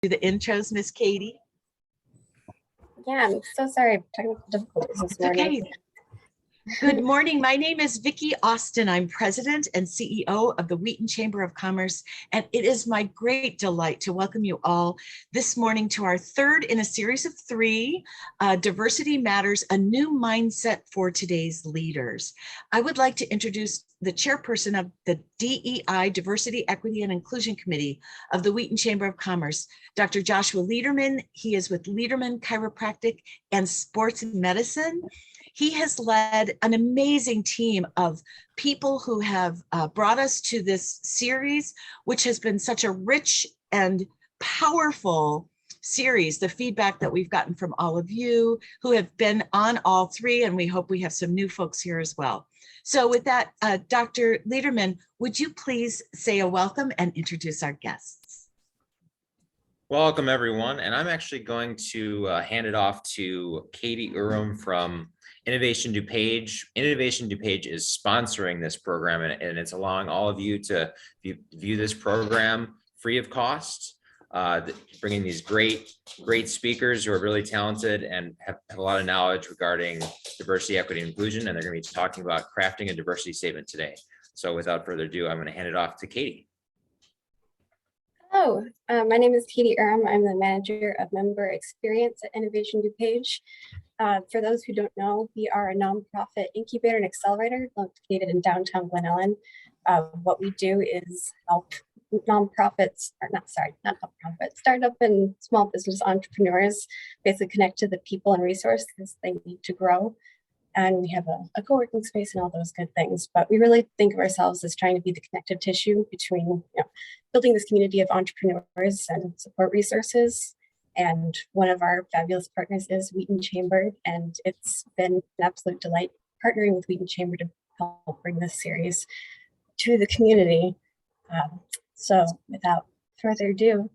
Do the intros, Miss Katie. Yeah, I'm so sorry. Technical difficulties this morning. Okay. Good morning. My name is Vicki Austin. I'm president and CEO of the Wheaton Chamber of Commerce, and it is my great delight to welcome you all this morning to our third in a series of three, Diversity Matters, a new mindset for today's leaders. I would like to introduce the chairperson of the DEI, Diversity, Equity, and Inclusion Committee of the Wheaton Chamber of Commerce, Dr. Joshua Lederman. He is with Lederman Chiropractic and Sports Medicine. He has led an amazing team of people who have brought us to this series, which has been such a rich and powerful series. The feedback that we've gotten from all of you who have been on all three, and we hope we have some new folks here as well. So with that, Dr. Lederman, would you please say a welcome and introduce our guests? Welcome, everyone. And I'm actually going to hand it off to Katie Urim from Innovation DuPage. Innovation DuPage is sponsoring this program, and it's allowing all of you to view this program free of cost, bringing these great speakers who are really talented and have a lot of knowledge regarding diversity, equity, and inclusion. And they're going to be talking about crafting a diversity statement today. So without further ado, I'm going to hand it off to Katie. Hello, my name is Katie Urim. I'm the manager of member experience at Innovation DuPage. For those who don't know, we are a nonprofit incubator and accelerator located in downtown Glen Ellen. What we do is help nonprofits, or not nonprofits, startup and small business entrepreneurs basically connect to the people and resources they need to grow. And we have a co-working space and all those good things. But we really think of ourselves as trying to be the connective tissue between building this community of entrepreneurs and support resources. And one of our fabulous partners is Wheaton Chamber. And it's been an absolute delight partnering with Wheaton Chamber to help bring this series to the community. So without further ado,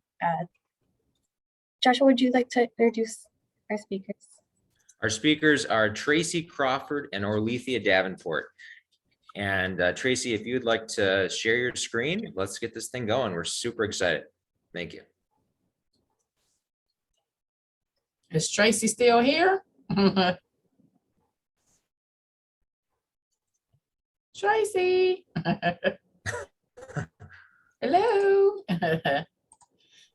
Joshua, would you like to introduce our speakers? Our speakers are Tracey, Crawford, and Oralethea Davenport. And Tracey, if you'd like to share your screen, let's get this thing going. We're super excited. Thank you. Is Tracey still here? Tracey. Hello.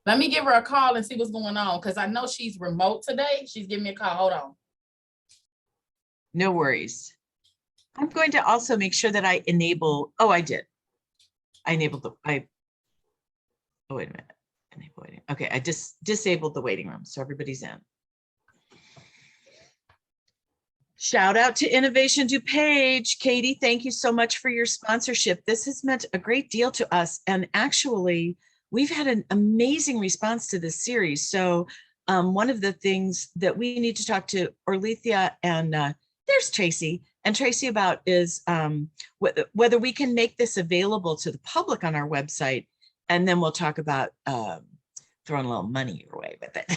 Let me give her a call and see what's going on, because I know she's remote today. She's giving me a call. Hold on. No worries. I'm going to also make sure that I enable, I did. I enabled oh, wait a minute. Enable waiting. Okay, I just disabled the waiting room, so everybody's in. Shout out to Innovation DuPage. Katie, thank you so much for your sponsorship. This has meant a great deal to us. And actually, we've had an amazing response to this series. So one of the things that we need to talk to Oralethea and there's Tracey about is whether we can make this available to the public on our website. And then we'll talk about throwing a little money your way with it.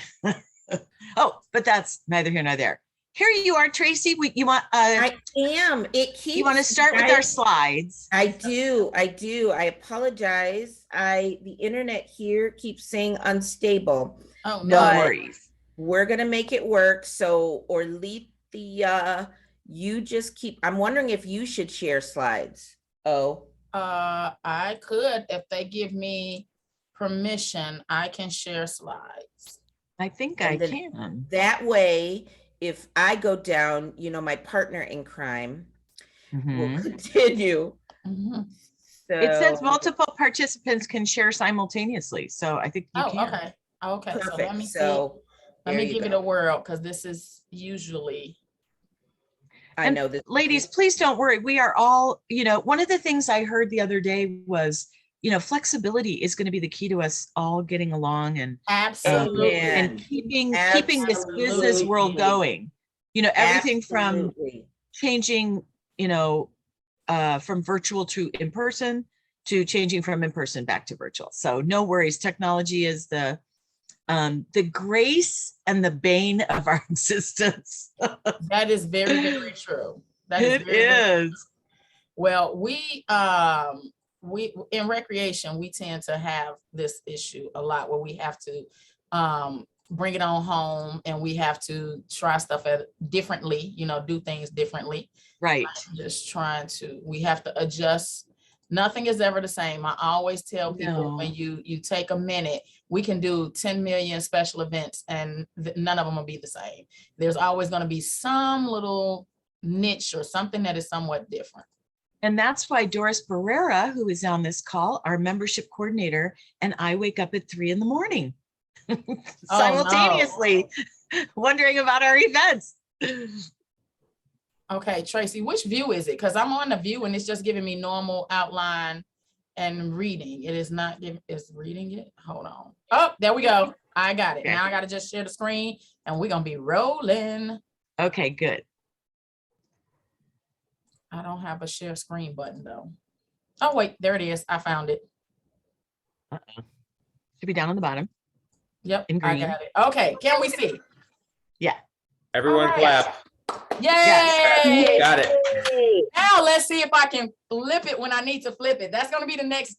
Oh, but that's neither here nor there. Here you are, Tracey. You want? I am. It keeps. You want to start with our slides? I do. I apologize. The internet here keeps saying unstable. Oh, no worries. We're gonna make it work. So, Oralethea, you just keep. I'm wondering if you should share slides. Oh. I could, if they give me permission. I can share slides. I think I can. That way, if I go down, my partner in crime will continue. Mm-hmm. So it says multiple participants can share simultaneously. So I think you can. Okay. Okay. Perfect. So let me Let me give it a whirl, because this is usually. I know this. Ladies, please don't worry. We are all, one of the things I heard the other day was, flexibility is going to be the key to us all getting along and Absolutely. And keeping this business world going. Everything from changing, from virtual to in person, to changing from in person back to virtual. So no worries. Technology is the grace and the bane of our existence. That is very, very true. That is very true. Well, we in recreation, we tend to have this issue a lot where we have to bring it on home, and we have to try stuff differently, do things differently. Right. Just trying to, we have to adjust. Nothing is ever the same. I always tell people, No. when you take a minute, we can do 10 million special events and none of them will be the same. There's always going to be some little niche or something that is somewhat different. And that's why Doris Barrera, who is on this call, our membership coordinator, and I wake up at 3 a.m. simultaneously, wondering about our events. Okay, Tracy, which view is it? Because I'm on the view and it's just giving me normal outline and reading. It is not giving, it's reading it. Hold on. Oh, there we go. I got it. Okay. Now I got to just share the screen and we're going to be rolling. Okay, good. I don't have a share screen button though. Oh, wait, there it is. I found it. Should be down on the bottom. Yep, In I green. got it. Okay, can we see? Yeah. Everyone All right. clap. Yay! Yes. Got it. Now let's see if I can flip it when I need to flip it. That's going to be the next.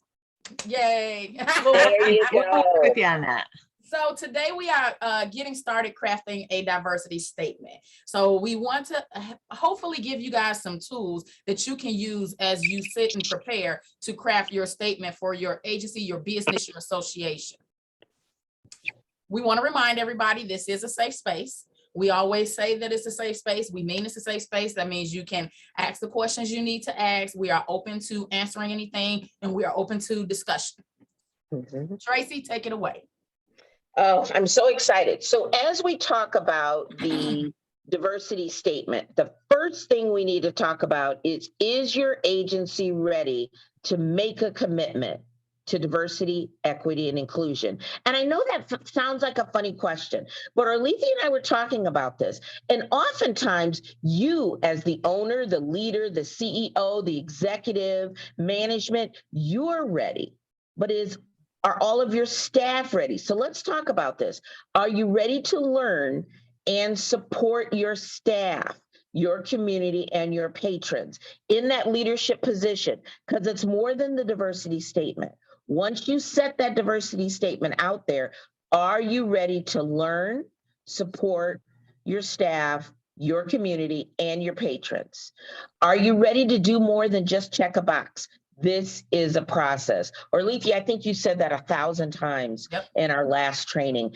Yay. There you We'll go. work with you on that. So today we are getting started crafting a diversity statement. So we want to hopefully give you guys some tools that you can use as you sit and prepare to craft your statement for your agency, your business, your association. We want to remind everybody this is a safe space. We always say that it's a safe space. We mean it's a safe space. That means you can ask the questions you need to ask. We are open to answering anything and we are open to discussion. Tracy, take it away. Oh, I'm so excited. So as we talk about the diversity statement, the first thing we need to talk about is your agency ready to make a commitment to diversity, equity, and inclusion? And I know that sounds like a funny question, but Oralethea and I were talking about this. And oftentimes you, as the owner, the leader, the CEO, the executive, management, you're ready, but are all of your staff ready? So let's talk about this. Are you ready to learn and support your staff, your community, and your patrons in that leadership position? Because it's more than the diversity statement. Once you set that diversity statement out there, are you ready to learn, support your staff, your community, and your patrons? Are you ready to do more than just check a box? This is a process. Oralethea, I think you said that 1,000 times in our last training.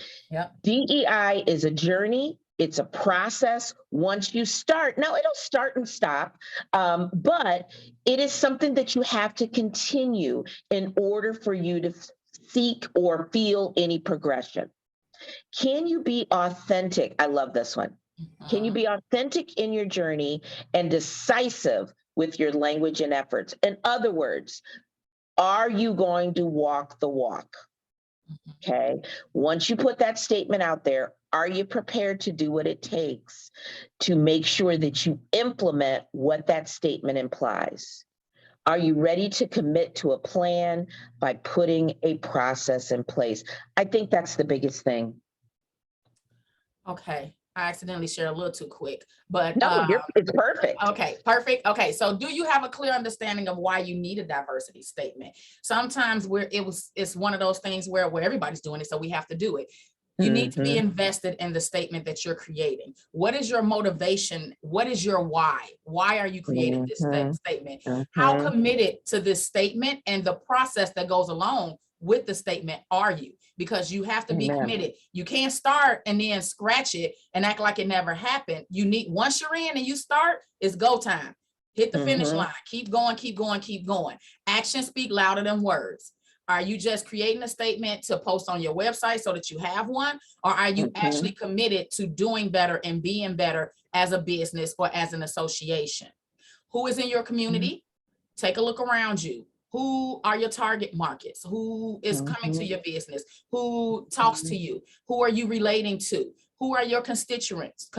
DEI is a journey. It's a process. Once you start, now it'll start and stop, but it is something that you have to continue in order for you to seek or feel any progression. Can you be authentic? I love this one. Can you be authentic in your journey and decisive with your language and efforts? In other words, are you going to walk the walk? Okay. Once you put that statement out there, are you prepared to do what it takes to make sure that you implement what that statement implies? Are you ready to commit to a plan by putting a process in place? I think that's the biggest thing. Okay. I accidentally shared a little too quick, but no, it's perfect. Okay, perfect. Okay, so do you have a clear understanding of why you need a diversity statement? Sometimes it's one of those things where everybody's doing it, so we have to do it. You need to be invested in the statement that you're creating. What is your motivation? What is your why? Why are you creating this statement? How committed to this statement and the process that goes along with the statement are you? Because you have to be committed. You can't start and then scratch it and act like it never happened. You need, once you're in and you start, it's go time. Hit the finish line. Keep going, keep going, keep going. Actions speak louder than words. Are you just creating a statement to post on your website so that you have one? Or are you actually committed to doing better and being better as a business or as an association? Who is in your community? Take a look around you. Who are your target markets? Who is coming to your business? Who talks to you? Who are you relating to? Who are your constituents?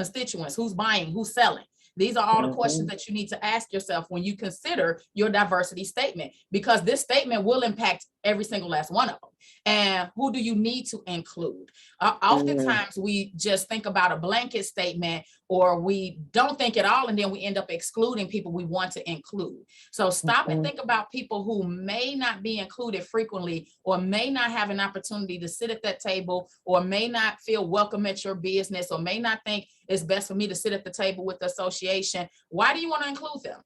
Who's buying? Who's selling? These are all the questions that you need to ask yourself when you consider your diversity statement, because this statement will impact every single last one of them. And who do you need to include? Oftentimes we just think about a blanket statement, or we don't think at all, and then we end up excluding people we want to include. So stop and think about people who may not be included frequently, or may not have an opportunity to sit at that table, or may not feel welcome at your business, or may not think it's best for me to sit at the table with the association. Why do you want to include them?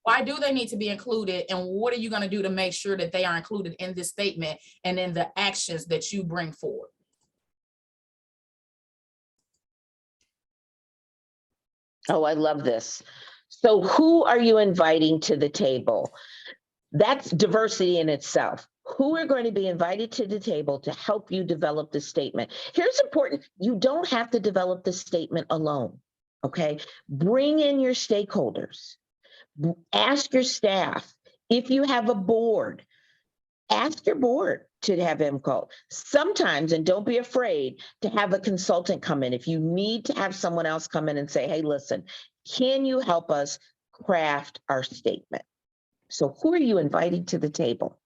Why do they need to be included? And what are you going to do to make sure that they are included in this statement and in the actions that you bring forward? Oh, I love this. So who are you inviting to the table? That's diversity in itself. Who are going to be invited to the table to help you develop the statement? Here's important. You don't have to develop the statement alone, okay? Bring in your stakeholders. Ask your staff. If you have a board, ask your board to have input. Sometimes, and don't be afraid to have a consultant come in. If you need to have someone else come in and say, hey, listen, can you help us craft our statement? So who are you inviting to the table?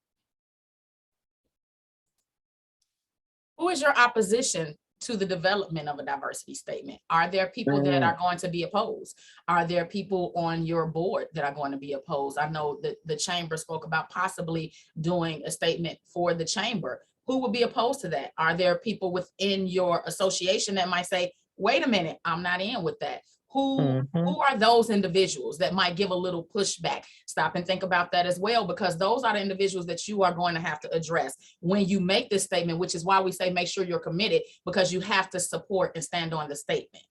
Who is your opposition to the development of a diversity statement? Are there people that are going to be opposed? Are there people on your board that are going to be opposed? I know that the chamber spoke about possibly doing a statement for the chamber. Who would be opposed to that? Are there people within your association that might say, wait a minute, I'm not in with that? Who are those individuals that might give a little pushback? Stop and think about that as well, because those are the individuals that you are going to have to address when you make this statement, which is why we say make sure you're committed, because you have to support and stand on the statement.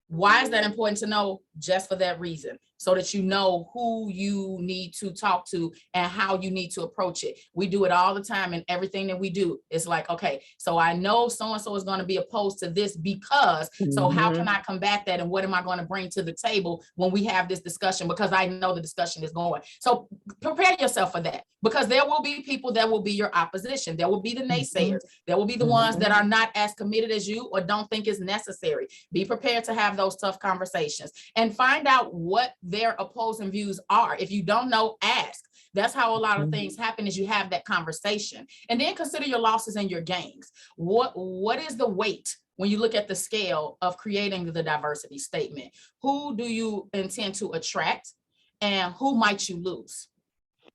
Why is that important to know? Just for that reason, so that you know who you need to talk to and how you need to approach it. We do it all the time, and everything that we do is like, okay, so I know so-and-so is going to be opposed to this because, so how can I combat that? And what am I going to bring to the table when we have this discussion? Because I know the discussion is going. So prepare yourself for that, because there will be people that will be your opposition. There will be the naysayers. There will be the ones that are not as committed as you or don't think it's necessary. Be prepared to have those tough conversations and find out what their opposing views are. If you don't know, ask. That's how a lot of things happen, is you have that conversation. And then consider your losses and your gains. What is the weight when you look at the scale of creating the diversity statement? Who do you intend to attract, and who might you lose?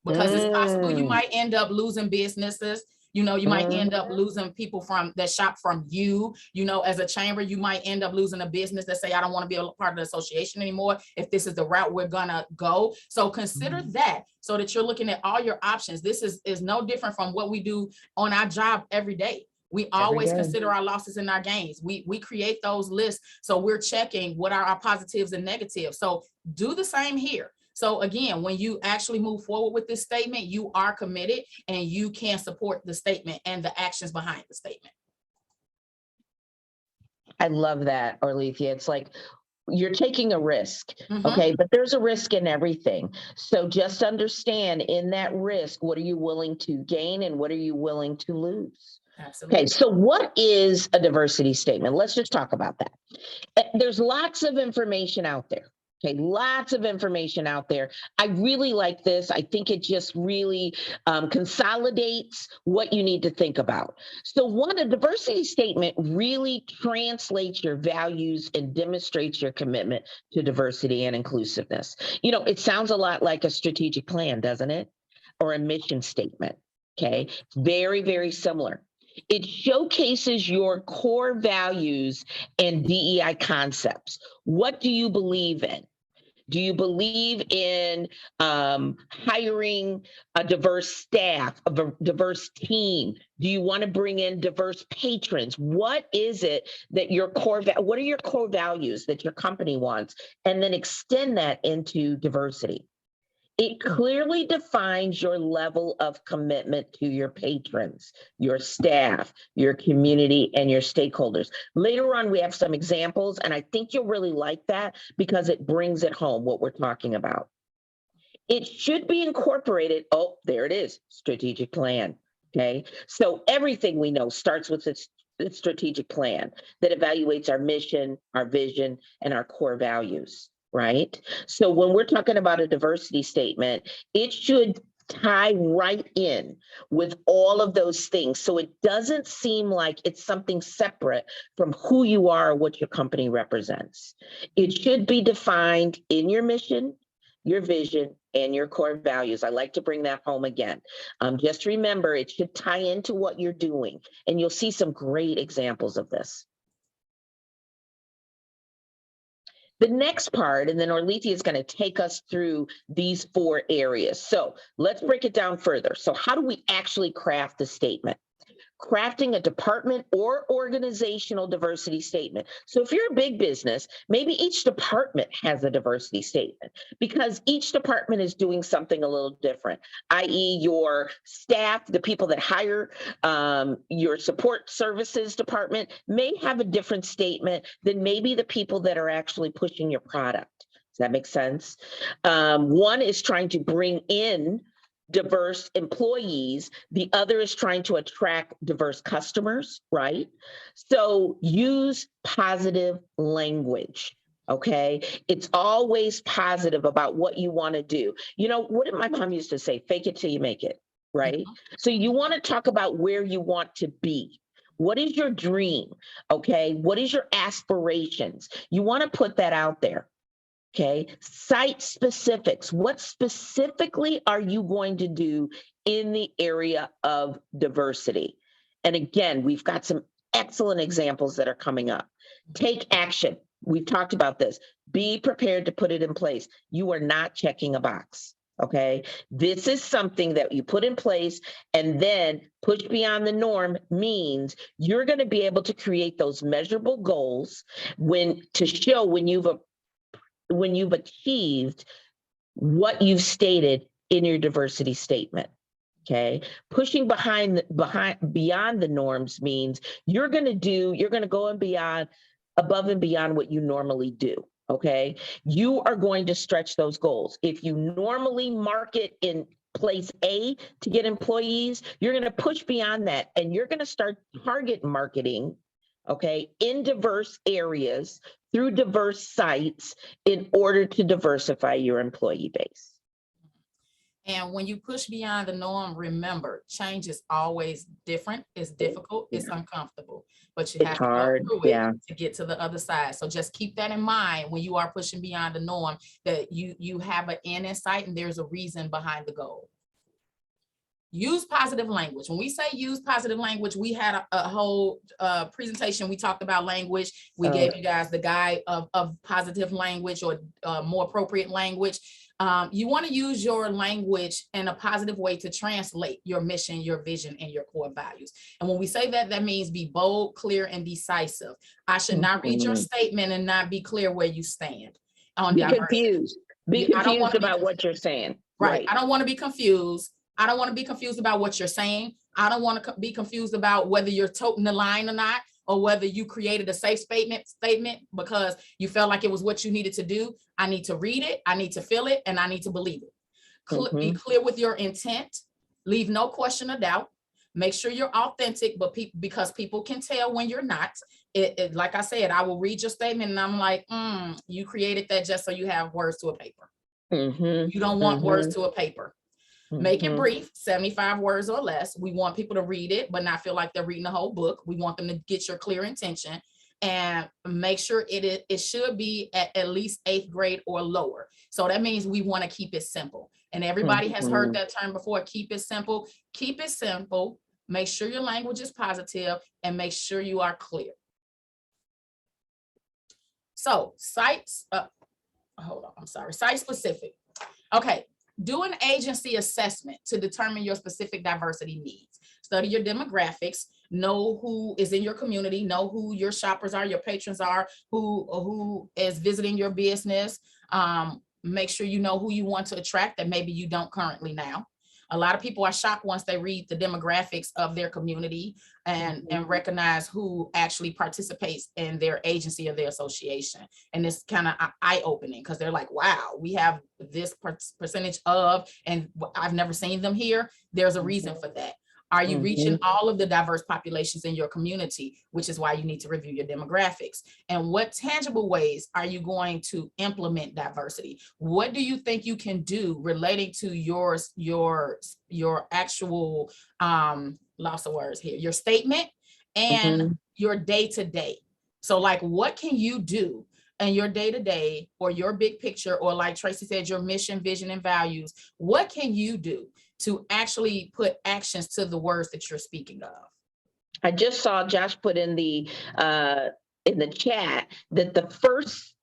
Because it's possible you might end up losing businesses. You know, you might end up losing people that shop from you. You know, as a chamber, you might end up losing a business that say, I don't want to be a part of the association anymore if this is the route we're gonna go. So consider that, so that you're looking at all your options. This is no different from what we do on our job every day. We always consider our losses and our gains. We create those lists, so we're checking what are our positives and negatives. So do the same here. So again, when you actually move forward with this statement, you are committed and you can support the statement and the actions behind the statement. I love that, Oralethea. It's like you're taking a risk, okay? But there's a risk in everything. So just understand, in that risk, what are you willing to gain and what are you willing to lose? Absolutely. Okay, so what is a diversity statement? Let's just talk about that. There's lots of information out there. Okay, lots of information out there. I really like this. I think it just really consolidates what you need to think about. So a diversity statement really translates your values and demonstrates your commitment to diversity and inclusiveness. You know, it sounds a lot like a strategic plan, doesn't it? Or a mission statement, okay? Very, very similar. It showcases your core values and DEI concepts. What do you believe in? Do you believe in hiring a diverse staff, a diverse team? Do you want to bring in diverse patrons? What is it that what are your core values that your company wants? And then extend that into diversity. It clearly defines your level of commitment to your patrons, your staff, your community, and your stakeholders. Later on, we have some examples, and I think you'll really like that because it brings it home, what we're talking about. It should be incorporated. Oh, there it is, strategic plan, okay? So everything we know starts with this strategic plan that evaluates our mission, our vision, and our core values. Right? So when we're talking about a diversity statement, it should tie right in with all of those things. So it doesn't seem like it's something separate from who you are or what your company represents. It should be defined in your mission, your vision, and your core values. I like to bring that home again. Just remember, it should tie into what you're doing, and you'll see some great examples of this. The next part, and then Oralethea is going to take us through these 4 areas. So let's break it down further. So how do we actually craft the statement? Crafting a department or organizational diversity statement. So if you're a big business, maybe each department has a diversity statement because each department is doing something a little different, i.e. your staff, the people that hire your support services department may have a different statement than maybe the people that are actually pushing your product. Does that make sense? One is trying to bring in diverse employees. The other is trying to attract diverse customers, right? So use positive language, okay? It's always positive about what you want to do. You know, what did my mom used to say? Fake it till you make it, right? So you want to talk about where you want to be. What is your dream, okay? What is your aspirations? You want to put that out there. Okay, site specifics. What specifically are you going to do in the area of diversity? And again, we've got some excellent examples that are coming up. Take action. We've talked about this. Be prepared to put it in place. You are not checking a box. Okay, this is something that you put in place, and then push beyond the norm means you're going to be able to create those measurable goals to show when you've achieved what you've stated in your diversity statement. Okay, pushing beyond the norms means you're going to go above and beyond what you normally do. Okay, you are going to stretch those goals. If you normally market in place A to get employees, you're going to push beyond that, and you're going to start target marketing, okay, in diverse areas through diverse sites in order to diversify your employee base. And when you push beyond the norm, remember, change is always different. It's difficult. It's uncomfortable, but you have to go through it to get to the other side. So just keep that in mind when you are pushing beyond the norm, that you have an end in sight and there's a reason behind the goal. Use positive language. When we say use positive language, we had a whole presentation. We talked about language. We gave you guys the guide of positive language, or more appropriate language. You want to use your language in a positive way to translate your mission, your vision, and your core values. And when we say that, that means be bold, clear, and decisive. I should not read your statement and not be clear where you stand on diversity. Be confused about what you're saying. Right. I don't want to be confused. I don't want to be confused about what you're saying. I don't want to be confused about whether you're toting the line or not, or whether you created a safe statement because you felt like it was what you needed to do. I need to read it, I need to feel it, and I need to believe it. Be clear with your intent. Leave no question or doubt. Make sure you're authentic, but because people can tell when you're not. Like I said, I will read your statement and I'm like, you created that just so you have words to a paper. You don't want words to a paper. Make it brief, 75 words or less. We want people to read it, but not feel like they're reading the whole book. We want them to get your clear intention, and make sure it should be at least 8th grade or lower. So that means we want to keep it simple. And everybody has heard that term before, keep it simple. Keep it simple. Make sure your language is positive and make sure you are clear. So sites, site specific. Okay. Do an agency assessment to determine your specific diversity needs. Study your demographics, know who is in your community, know who your shoppers are, your patrons are, who is visiting your business. Make sure you know who you want to attract that maybe you don't currently now. A lot of people are shocked once they read the demographics of their community and recognize who actually participates in their agency or their association. And it's kind of eye-opening because they're like, wow, we have this percentage of, and I've never seen them here. There's a reason for that. Are you reaching all of the diverse populations in your community, which is why you need to review your demographics? And what tangible ways are you going to implement diversity? What do you think you can do relating to your actual loss of words here, your statement and your day-to-day? So like, what can you do in your day-to-day or your big picture, or like Tracey said, your mission, vision, and values? What can you do to actually put actions to the words that you're speaking of? I just saw Josh put in the chat that the first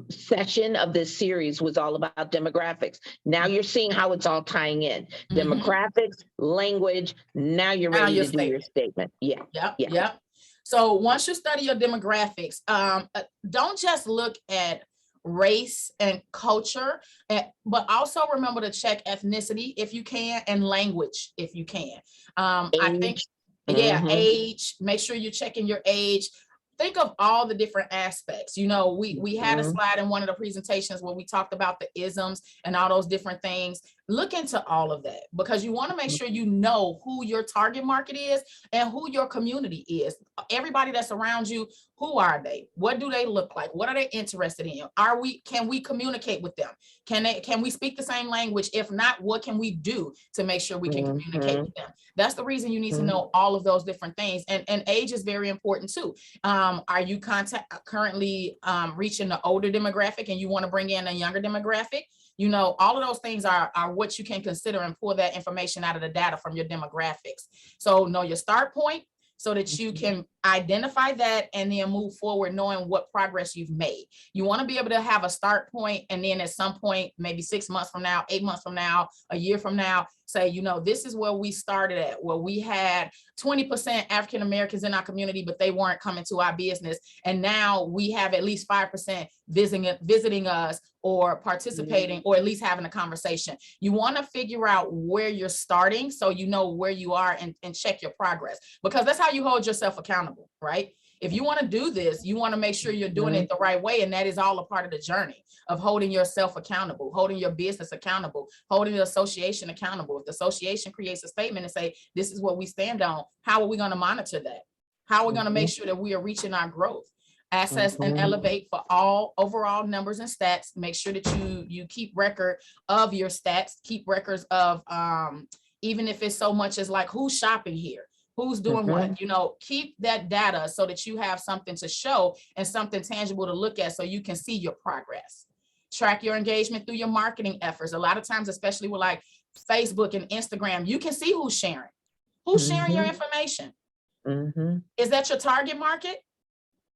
session of this series was all about demographics. Now you're seeing how it's all tying in. Demographics, language, now you're ready to do your statement. Yeah. Yep. So once you study your demographics, don't just look at race and culture, but also remember to check ethnicity if you can, and language if you can. I think, age, make sure you're checking your age. Think of all the different aspects. You know, we had a slide in one of the presentations where we talked about the isms and all those different things. Look into all of that, because you want to make sure you know who your target market is and who your community is. Everybody that's around you, who are they? What do they look like? What are they interested in? Can we communicate with them? Can we speak the same language? If not, what can we do to make sure we can communicate with them? That's the reason you need to know all of those different things. And age is very important too. Are you currently reaching the older demographic and you want to bring in a younger demographic? You know, all of those things are what you can consider and pull that information out of the data from your demographics. So know your start point so that you can identify that and then move forward knowing what progress you've made. You want to be able to have a start point, and then at some point, maybe 6 months from now, 8 months from now, a year from now, say, you know, this is where we started at, where we had 20% African Americans in our community, but they weren't coming to our business. And now we have at least 5% visiting us or participating, or at least having a conversation. You want to figure out where you're starting so you know where you are, and check your progress, because that's how you hold yourself accountable, right? If you want to do this, you want to make sure you're doing it the right way. And that is all a part of the journey of holding yourself accountable, holding your business accountable, holding the association accountable. If the association creates a statement and say, this is what we stand on, how are we going to monitor that? How are we going to make sure that we are reaching our growth? Assess and elevate for all overall numbers and stats. Make sure that you keep record of your stats, keep records of, even if it's so much as like, who's shopping here? Who's doing what? You know, keep that data so that you have something to show and something tangible to look at so you can see your progress. Track your engagement through your marketing efforts. A lot of times, especially with like Facebook and Instagram, you can see who's sharing. Who's sharing your information? Is that your target market?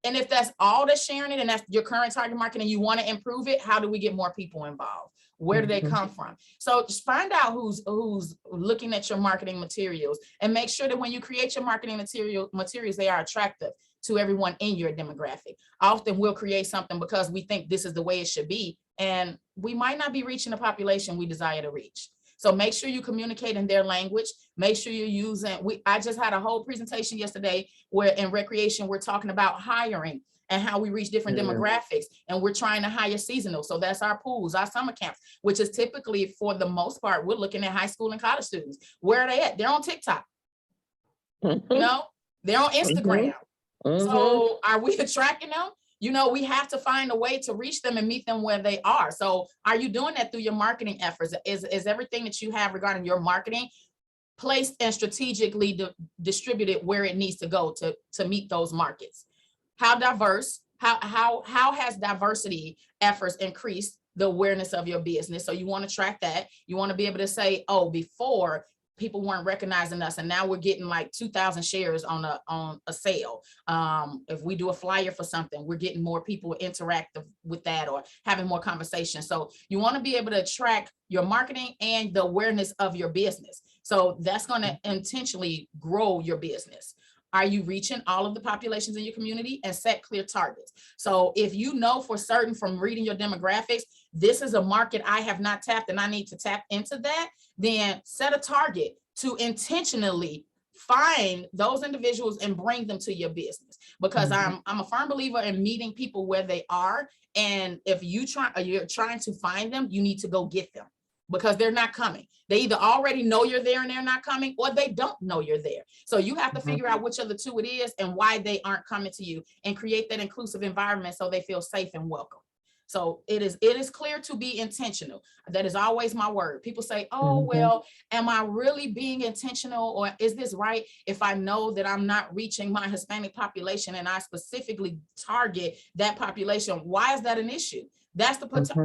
And if that's all that's sharing it and that's your current target market and you want to improve it, how do we get more people involved? Where do they come from? So just find out who's looking at your marketing materials, and make sure that when you create your marketing materials, they are attractive to everyone in your demographic. Often we'll create something because we think this is the way it should be, and we might not be reaching the population we desire to reach. So make sure you communicate in their language. Make sure you're using, I just had a whole presentation yesterday where in recreation, we're talking about hiring and how we reach different demographics, and we're trying to hire seasonal. So that's our pools, our summer camps, which is typically, for the most part, we're looking at high school and college students. Where are they at? They're on TikTok. You know, they're on Instagram. So are we attracting them? You know, we have to find a way to reach them and meet them where they are. So are you doing that through your marketing efforts? Is everything that you have regarding your marketing placed and strategically distributed where it needs to go to meet those markets? How diverse, how has diversity efforts increased the awareness of your business? So you want to track that. You want to be able to say, oh, before people weren't recognizing us, and now we're getting like 2,000 shares on a sale. If we do a flyer for something, we're getting more people interactive with that or having more conversation. So you want to be able to track your marketing and the awareness of your business. So that's going to intentionally grow your business. Are you reaching all of the populations in your community? And set clear targets. So if you know for certain from reading your demographics, this is a market I have not tapped and I need to tap into that, then set a target to intentionally find those individuals and bring them to your business. Because I'm a firm believer in meeting people where they are. And if you're trying to find them, you need to go get them, because they're not coming. They either already know you're there and they're not coming, or they don't know you're there. So you have to figure out which of the two it is and why they aren't coming to you, and create that inclusive environment so they feel safe and welcome. So it is clear to be intentional. That is always my word. People say, oh, well, am I really being intentional, or is this right if I know that I'm not reaching my Hispanic population and I specifically target that population? Why is that an issue? That's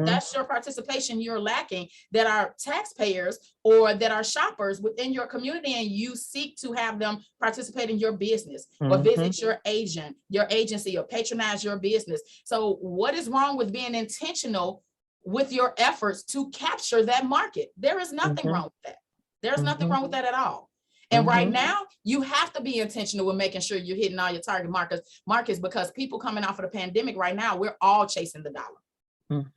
that's your participation you're lacking, that are taxpayers or that are shoppers within your community, and you seek to have them participate in your business or visit your agent, your agency, or patronize your business. So what is wrong with being intentional with your efforts to capture that market? There is nothing wrong with that. There's nothing wrong with that at all. And right now, you have to be intentional with making sure you're hitting all your target markets, because people coming off of the pandemic right now, we're all chasing the dollar.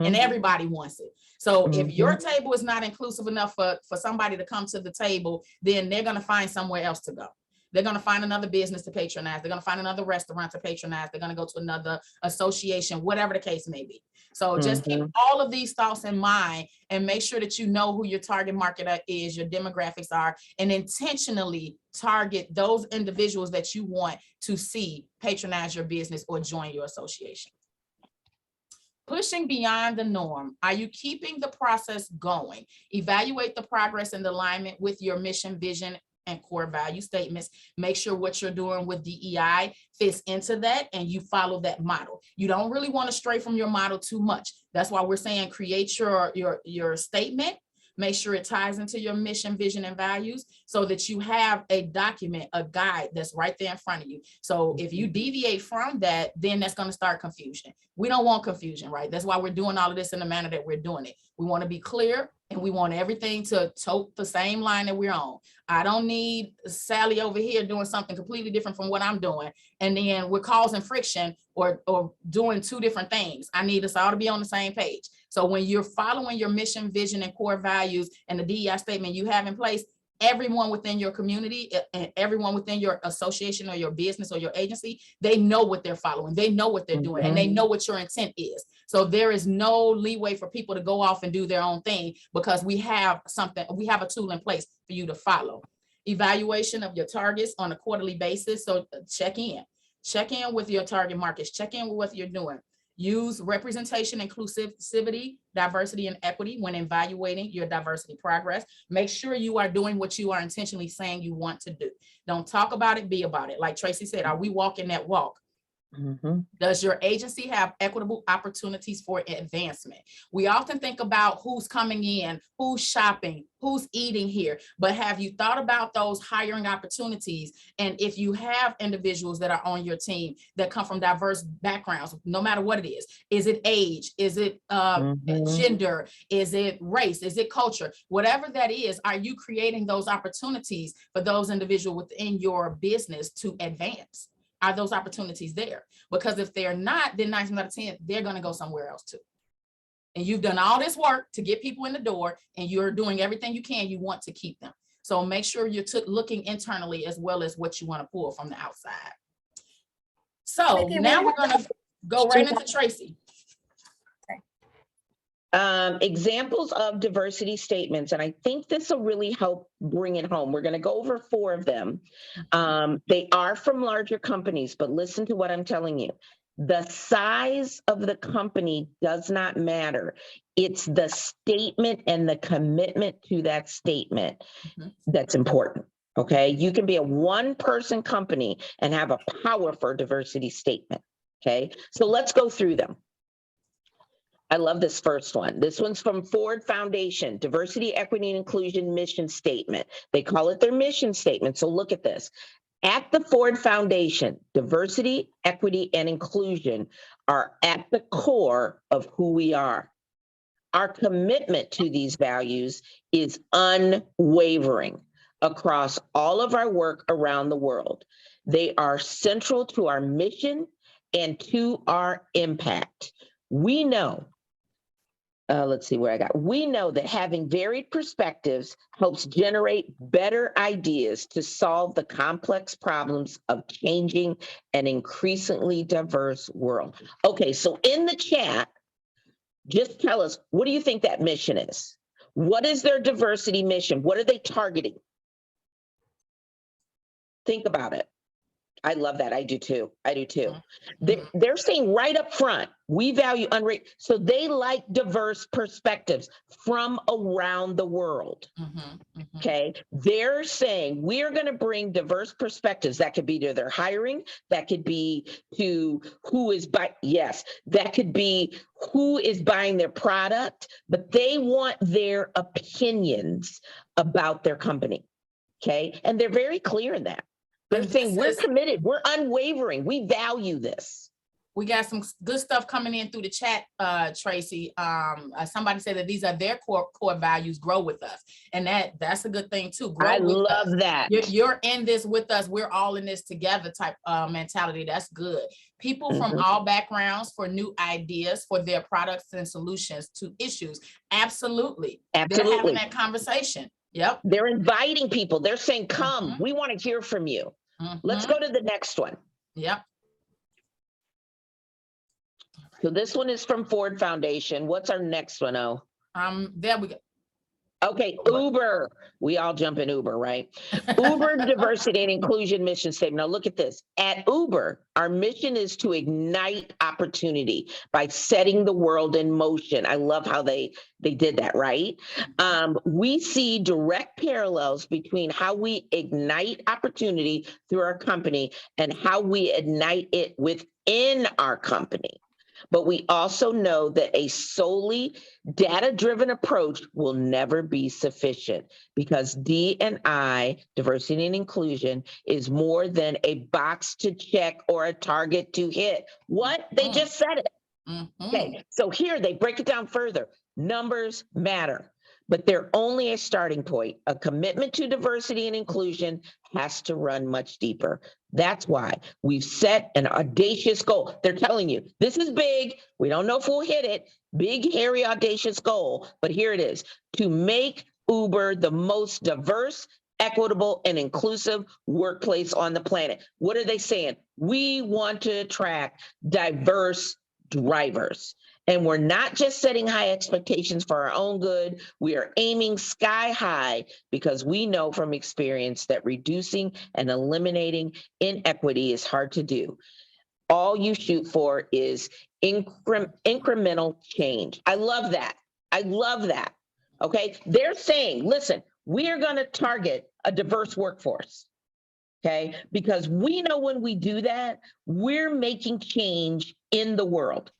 And everybody wants it. So if your table is not inclusive enough for somebody to come to the table, then they're going to find somewhere else to go. They're going to find another business to patronize. They're going to find another restaurant to patronize. They're going to go to another association, whatever the case may be. So just keep all of these thoughts in mind and make sure that you know who your target market is, your demographics are, and intentionally target those individuals that you want to see patronize your business or join your association. Pushing beyond the norm. Are you keeping the process going? Evaluate the progress and alignment with your mission, vision, and core value statements. Make sure what you're doing with DEI fits into that and you follow that model. You don't really want to stray from your model too much. That's why we're saying create your statement. Make sure it ties into your mission, vision, and values so that you have a document, a guide that's right there in front of you. So if you deviate from that, then that's going to start confusion. We don't want confusion, right? That's why we're doing all of this in the manner that we're doing it. We want to be clear and we want everything to tote the same line that we're on. I don't need Sally over here doing something completely different from what I'm doing. And then we're causing friction or doing two different things. I need us all to be on the same page. So when you're following your mission, vision, and core values and the DEI statement you have in place, everyone within your community and everyone within your association or your business or your agency, they know what they're following. They know what they're doing and they know what your intent is. So there is no leeway for people to go off and do their own thing because we have a tool in place for you to follow. Evaluation of your targets on a quarterly basis. So check in with your target markets, check in with what you're doing. Use representation, inclusivity, diversity, and equity when evaluating your diversity progress. Make sure you are doing what you are intentionally saying you want to do. Don't talk about it, be about it. Like Tracey said, are we walking that walk? Does your agency have equitable opportunities for advancement? We often think about who's coming in, who's shopping, who's eating here, but have you thought about those hiring opportunities? And if you have individuals that are on your team that come from diverse backgrounds, no matter what it is it age? Is it gender? Is it race? Is it culture? Whatever that is, are you creating those opportunities for those individuals within your business to advance? Are those opportunities there? Because if they're not, then 9 times out of 10, they're going to go somewhere else too. And you've done all this work to get people in the door and you're doing everything you can, you want to keep them. So make sure you're looking internally as well as what you want to pull from the outside. So now we're going to go right into Tracey. Examples of diversity statements, and I think this will really help bring it home. We're going to go over 4 of them. They are from larger companies, but listen to what I'm telling you. The size of the company does not matter. It's the statement and the commitment to that statement that's important. Okay, you can be a one-person company and have a powerful diversity statement. Okay, so let's go through them. I love this first one. This one's from Ford Foundation, Diversity, Equity, and Inclusion Mission Statement. They call it their mission statement. So look at this. At the Ford Foundation, diversity, equity, and inclusion are at the core of who we are. Our commitment to these values is unwavering across all of our work around the world. They are central to our mission and to our impact. We know we know that having varied perspectives helps generate better ideas to solve the complex problems of changing an increasingly diverse world. Okay, so in the chat, just tell us, what do you think that mission is? What is their diversity mission? What are they targeting? Think about it. I love that. I do too. I do too. They're saying right up front, we value so they like diverse perspectives from around the world. Okay. They're saying we're going to bring diverse perspectives. That could be to their hiring. That could be to who is that could be who is buying their product, but they want their opinions about their company. Okay. And they're very clear in that. They're saying we're committed, we're unwavering, we value this. We got some good stuff coming in through the chat, Tracy. Somebody said that these are their core values, grow with us. And that's a good thing too. Grow I with love us. that. You're in this with us. We're all in this together type mentality. That's good. People from all backgrounds for new ideas for their products and solutions to issues. Absolutely. They're having that conversation. Yep. They're inviting people. They're saying, come, we want to hear from you. Let's go to the next one. Yep. So this one is from Ford Foundation. What's our next one? Oh, there we go. Okay, Uber. We all jump in Uber, right? Uber diversity and inclusion mission statement. Now look at this. At Uber, our mission is to ignite opportunity by setting the world in motion. I love how they did that, right? We see direct parallels between how we ignite opportunity through our company and how we ignite it within our company. But we also know that a solely data-driven approach will never be sufficient because D&I, diversity and inclusion, is more than a box to check or a target to hit. What? They just said it. Okay, so here they break it down further. Numbers matter, but they're only a starting point. A commitment to diversity and inclusion has to run much deeper. That's why we've set an audacious goal. They're telling you, this is big. We don't know if we'll hit it. Big, hairy, audacious goal. But here it is, to make Uber the most diverse, equitable, and inclusive workplace on the planet. What are they saying? We want to attract diverse drivers. And we're not just setting high expectations for our own good. We are aiming sky high because we know from experience that reducing and eliminating inequity is hard to do. All you shoot for is incremental change. I love that. I love that. Okay. They're saying, listen, we are going to target a diverse workforce. Okay. Because we know when we do that, we're making change in the world.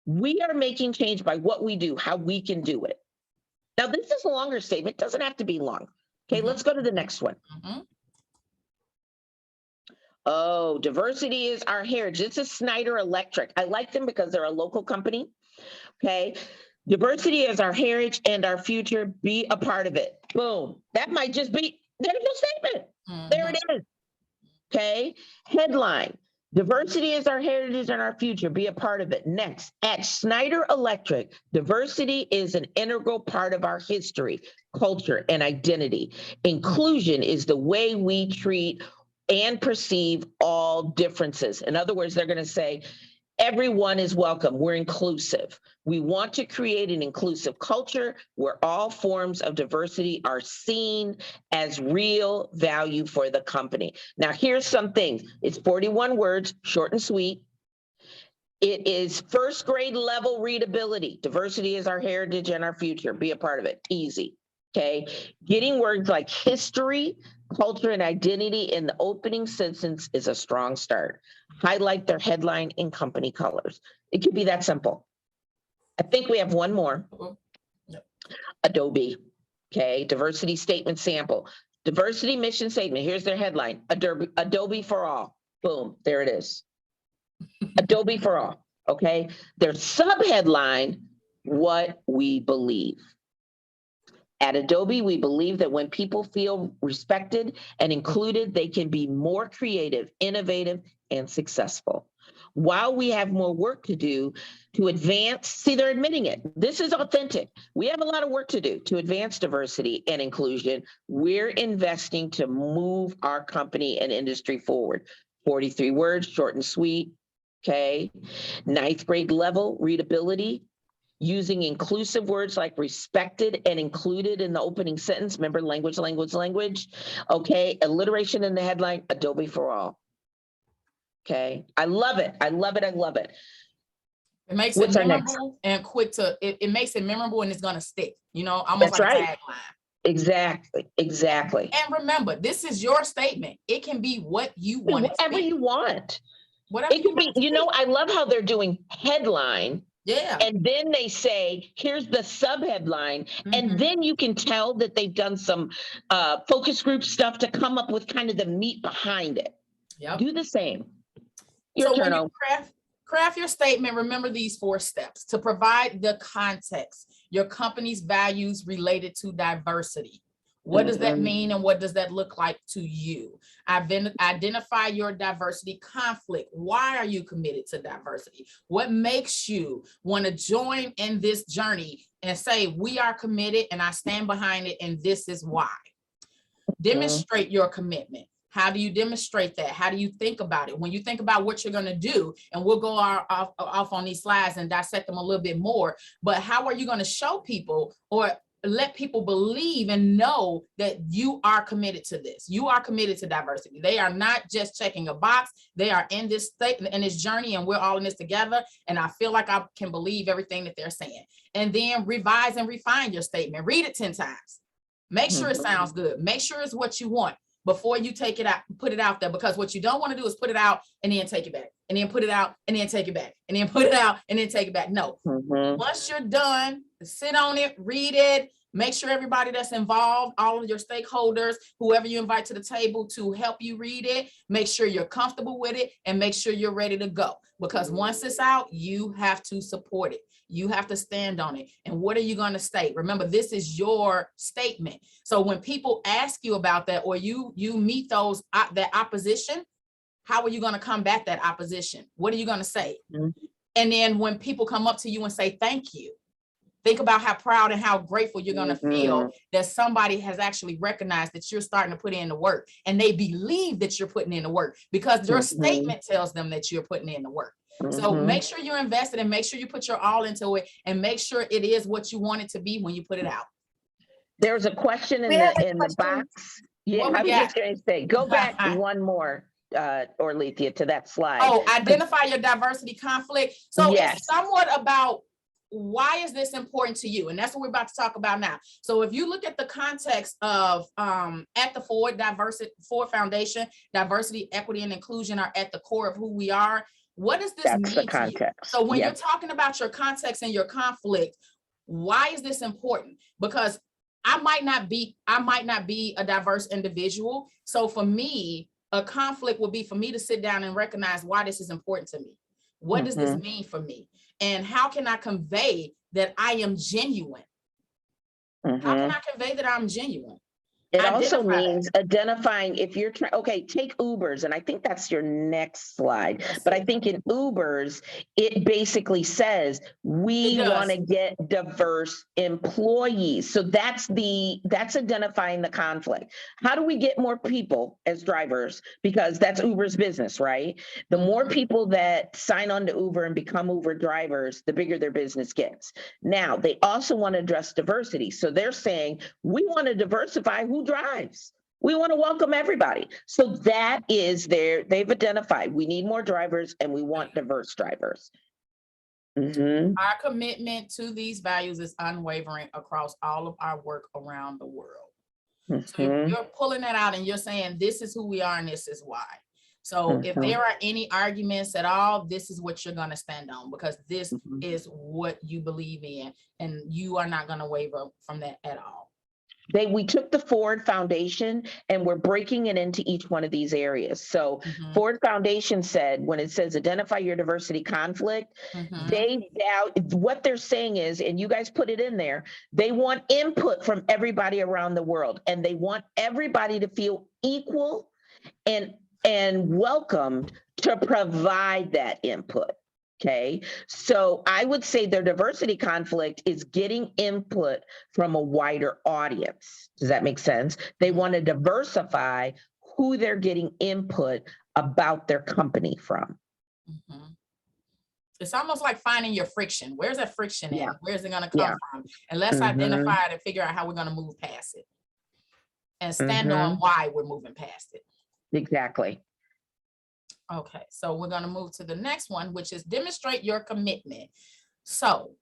We are making change by what we do, how we can do it. Now, this is a longer statement, doesn't have to be long. Okay, let's go to the next one. Oh, diversity is our heritage. This is Schneider Electric. I like them because they're a local company. Okay, diversity is our heritage and our future. Be a part of it. Boom. That might just be, there's your statement. There it is. Okay, headline. Diversity is our heritage and our future. Be a part of it. Next, at Schneider Electric, diversity is an integral part of our history, culture, and identity. Inclusion is the way we treat and perceive all differences. In other words, they're going to say, everyone is welcome. We're inclusive. We want to create an inclusive culture where all forms of diversity are seen as real value for the company. Now, here's some things. It's 41 words, short and sweet. It is first grade level readability. Diversity is our heritage and our future. Be a part of it. Easy. Okay. Getting words like history, culture, and identity in the opening sentence is a strong start. Highlight their headline in company colors. It could be that simple. I think we have one more. Adobe. Okay. Diversity statement sample. Diversity mission statement. Here's their headline. Adobe for all. Boom. There it is. Adobe for all. Okay. Their subheadline, what we believe. At Adobe, we believe that when people feel respected and included, they can be more creative, innovative, and successful. While we have more work to do to advance, see, they're admitting it. This is authentic. We have a lot of work to do to advance diversity and inclusion. We're investing to move our company and industry forward. 43 words, short and sweet. Okay. 9th grade level readability. using inclusive words like respected and included in the opening sentence. Remember, language, language, language. Okay, alliteration in the headline, Adobe for all. Okay, I love it. I love it. I love it. It makes What's it our next? memorable and quick to, it makes it memorable and it's gonna stick, you know, almost That's like a right. tagline. Exactly, exactly. And remember, this is your statement. It can be what you want it to Whatever be. you want. Whatever It can be, you know, I love how they're doing headline. Yeah. And then they say, here's the subheadline. And Mhm. then you can tell that they've done some focus group stuff to come up with kind of the meat behind it. Yep. Do the same. Your So turn. when you craft your statement, remember these 4 steps to provide the context, your company's values related to diversity. What does that mean and what does that look like to you? Identify your diversity conflict. Why are you committed to diversity? What makes you want to join in this journey and say, we are committed and I stand behind it and this is why? Demonstrate your commitment. How do you demonstrate that? How do you think about it? When you think about what you're going to do, and we'll go off on these slides and dissect them a little bit more, but how are you going to show people or let people believe and know that you are committed to this? You are committed to diversity. They are not just checking a box. They are in this state, in this journey, and we're all in this together. And I feel like I can believe everything that they're saying. And then revise and refine your statement. Read it 10 times. Make sure it sounds good. Make sure it's what you want before you take it out, put it out there, because what you don't want to do is put it out and then take it back, and then put it out and then take it back, and then put it out and then take it back. No, once you're done, sit on it, read it, make sure everybody that's involved, all of your stakeholders, whoever you invite to the table to help you read it, make sure you're comfortable with it and make sure you're ready to go. Because once it's out, you have to support it. You have to stand on it. And what are you going to state? Remember, this is your statement. So when people ask you about that, or you meet those that opposition, how are you going to combat that opposition? What are you going to say? And then when people come up to you and say, thank you, think about how proud and how grateful you're going to feel that somebody has actually recognized that you're starting to put in the work, and they believe that you're putting in the work because your statement tells them that you're putting in the work. So make sure you're invested and make sure you put your all into it and make sure it is what you want it to be when you put it out. There's a question in the box. Yeah, I was just going to say, go back one more, Oralethea, to that slide. Oh, identify your diversity conflict. So it's somewhat about why is this important to you? And that's what we're about to talk about now. So if you look at the context of at the Ford Foundation, diversity, equity, and inclusion are at the core of who we are. What does this mean to you? So when you're talking about your context and your conflict, why is this important? Because I might not be a diverse individual. So for me, a conflict would be for me to sit down and recognize why this is important to me. What does this mean for me? And how can I convey that I am genuine? How can I convey that I'm genuine? It also means identifying if you're trying, okay, take Ubers, and I think that's your next slide, but I think in Ubers, it basically says, we want to get diverse employees. So that's identifying the conflict. How do we get more people as drivers? Because that's Uber's business, right? The more people that sign on to Uber and become Uber drivers, the bigger their business gets. Now, they also want to address diversity. So they're saying, we want to diversify who drives. We want to welcome everybody. So that is they've identified, we need more drivers and we want diverse drivers. Our commitment to these values is unwavering across all of our work around the world. So you're pulling that out and you're saying, this is who we are and this is why. So if there are any arguments at all, this is what you're going to stand on, because this is what you believe in and you are not going to waver from that at all. We took the Ford Foundation and we're breaking it into each one of these areas. So Ford Foundation said, when it says identify your diversity conflict, what they're saying is, and you guys put it in there, they want input from everybody around the world, and they want everybody to feel equal and welcomed to provide that input. Okay, so I would say their diversity conflict is getting input from a wider audience. Does that make sense? They want to diversify who they're getting input about their company from. It's almost like finding your friction. Where's that friction Yeah. at? Where's it gonna come Yeah. from? And let's Mhm. identify it and figure out how we're gonna move past it. And stand on why we're moving past it. Exactly. Okay, so we're gonna move to the next one, which is demonstrate your commitment. So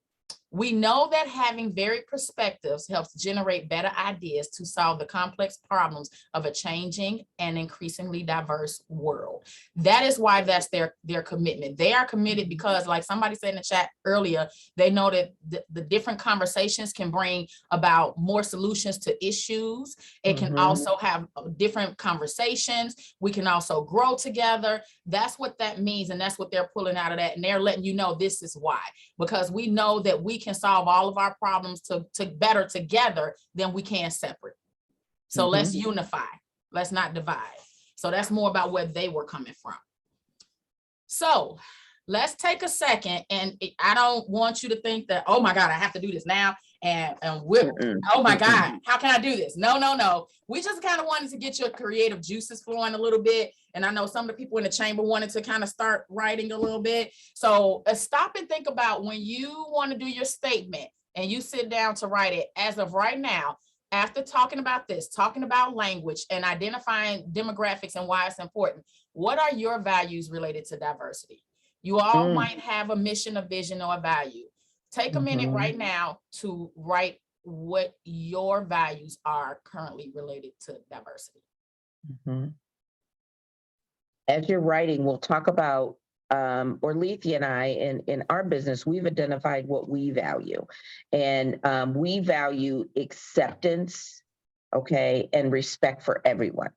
we know that having varied perspectives helps generate better ideas to solve the complex problems of a changing and increasingly diverse world. That is why that's their commitment. They are committed because, like somebody said in the chat earlier, they know that the different conversations can bring about more solutions to issues. It can also have different conversations. We can also grow together. That's what that means. And that's what they're pulling out of that. And they're letting you know this is why, because we know that we can solve all of our problems to better together than we can separate. So let's unify, let's not divide. So that's more about where they were coming from. So let's take a second, and I don't want you to think that, oh my God, I have to do this now. And oh my God, how can I do this? No. We just kind of wanted to get your creative juices flowing a little bit. And I know some of the people in the chamber wanted to kind of start writing a little bit. So stop and think about when you want to do your statement and you sit down to write it. As of right now, after talking about this, talking about language and identifying demographics and why it's important, what are your values related to diversity? You all might have a mission, a vision, or a value. Take a minute right now to write what your values are currently related to diversity. As you're writing, we'll talk about, Oralethea and I, in our business, we've identified what we value. And we value acceptance, okay, and respect for everyone,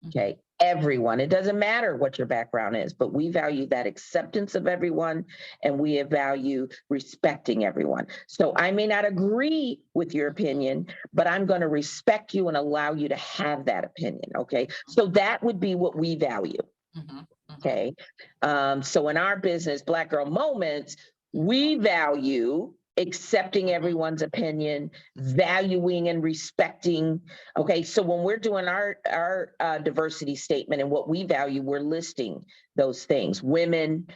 okay? Everyone. It doesn't matter what your background is, but we value that acceptance of everyone, and we value respecting everyone. So I may not agree with your opinion, but I'm going to respect you and allow you to have that opinion, okay? So that would be what we value. Okay. So in our business, Black Girl Moments, we value accepting everyone's opinion, valuing and respecting. Okay. So when we're doing our diversity statement and what we value, we're listing those things. Women,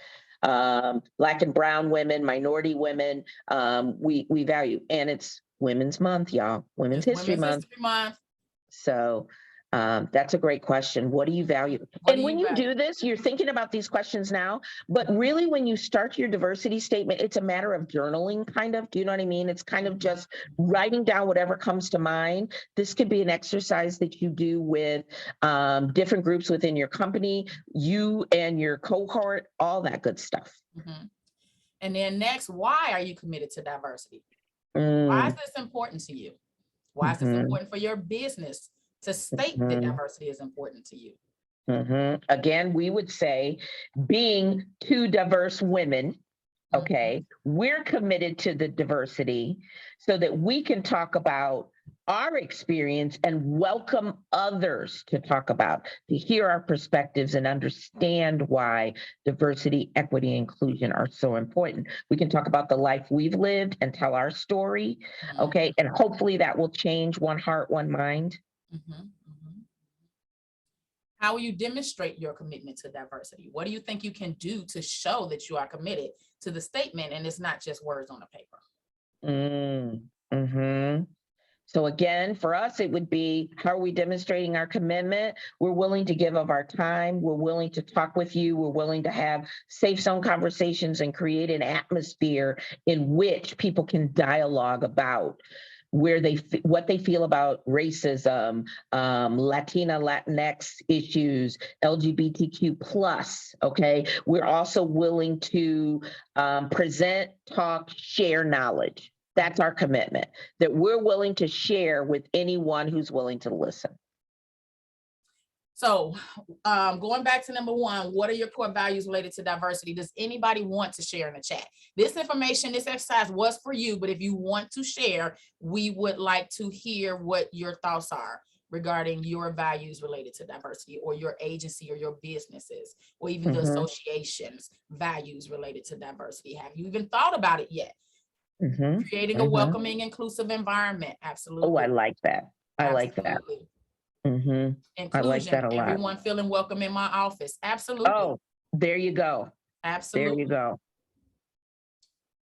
Black and brown women, minority women, we value. And it's Women's Month, y'all. Women's History Month. So that's a great question. What do you value? And when you do this, you're thinking about these questions now, but really when you start your diversity statement, it's a matter of journaling, kind of. Do you know what I mean? It's kind of just writing down whatever comes to mind. This could be an exercise that you do with different groups within your company, you and your cohort, all that good stuff. And then next, why are you committed to diversity? Why is this important to you? Why is this important for your business? To state that diversity is important to you. Again, we would say being two diverse women, okay, we're committed to the diversity so that we can talk about our experience and welcome others to talk about, to hear our perspectives and understand why diversity, equity, and inclusion are so important. We can talk about the life we've lived and tell our story, okay, and hopefully that will change one heart, one mind. How will you demonstrate your commitment to diversity? What do you think you can do to show that you are committed to the statement and it's not just words on the paper? So again, for us, it would be, how are we demonstrating our commitment? We're willing to give of our time. We're willing to talk with you. We're willing to have safe zone conversations and create an atmosphere in which people can dialogue about what they feel about racism, Latina, Latinx issues, LGBTQ plus, okay? We're also willing to present, talk, share knowledge. That's our commitment, that we're willing to share with anyone who's willing to listen. So going back to number one, what are your core values related to diversity? Does anybody want to share in the chat? This information, this exercise was for you, but if you want to share, we would like to hear what your thoughts are regarding your values related to diversity, or your agency or your businesses, or even the association's values related to diversity. Have you even thought about it yet? Creating a welcoming, inclusive environment. Absolutely. Oh, I like that. I like that. Inclusion, I like that a lot. Everyone feeling welcome in my office. Absolutely. Oh, there you go. Absolutely. There you go.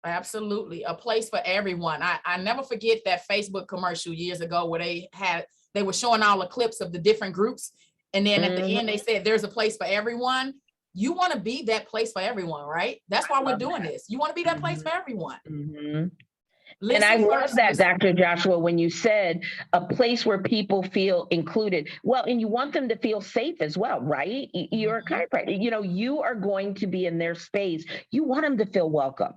Absolutely. A place for everyone. I never forget that Facebook commercial years ago where they were showing all the clips of the different groups. And then at the end, they said, there's a place for everyone. You want to be that place for everyone, right? That's why we're doing this. You want to be that place for everyone. And I love that, Dr. Joshua, when you said a place where people feel included. Well, and you want them to feel safe as well, right? You're a chiropractor, you know, you are going to be in their space. You want them to feel welcome,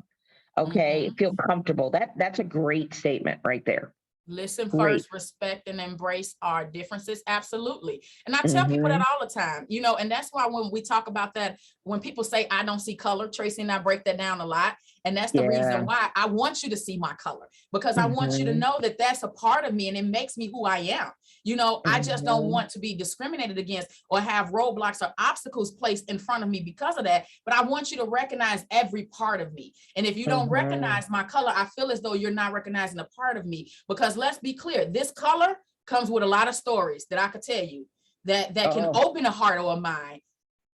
okay? Feel comfortable. That's a great statement right there. Listen first, respect and embrace our differences. Absolutely. And I tell people that all the time, you know, and that's why when we talk about that, when people say, I don't see color, Tracey and I break that down a lot. And that's the reason why I want you to see my color, because I want you to know that that's a part of me and it makes me who I am. You know, I just don't want to be discriminated against or have roadblocks or obstacles placed in front of me because of that. But I want you to recognize every part of me. And if you don't recognize my color, I feel as though you're not recognizing a part of me, because let's be clear, this color comes with a lot of stories that I could tell you that can open a heart or a mind.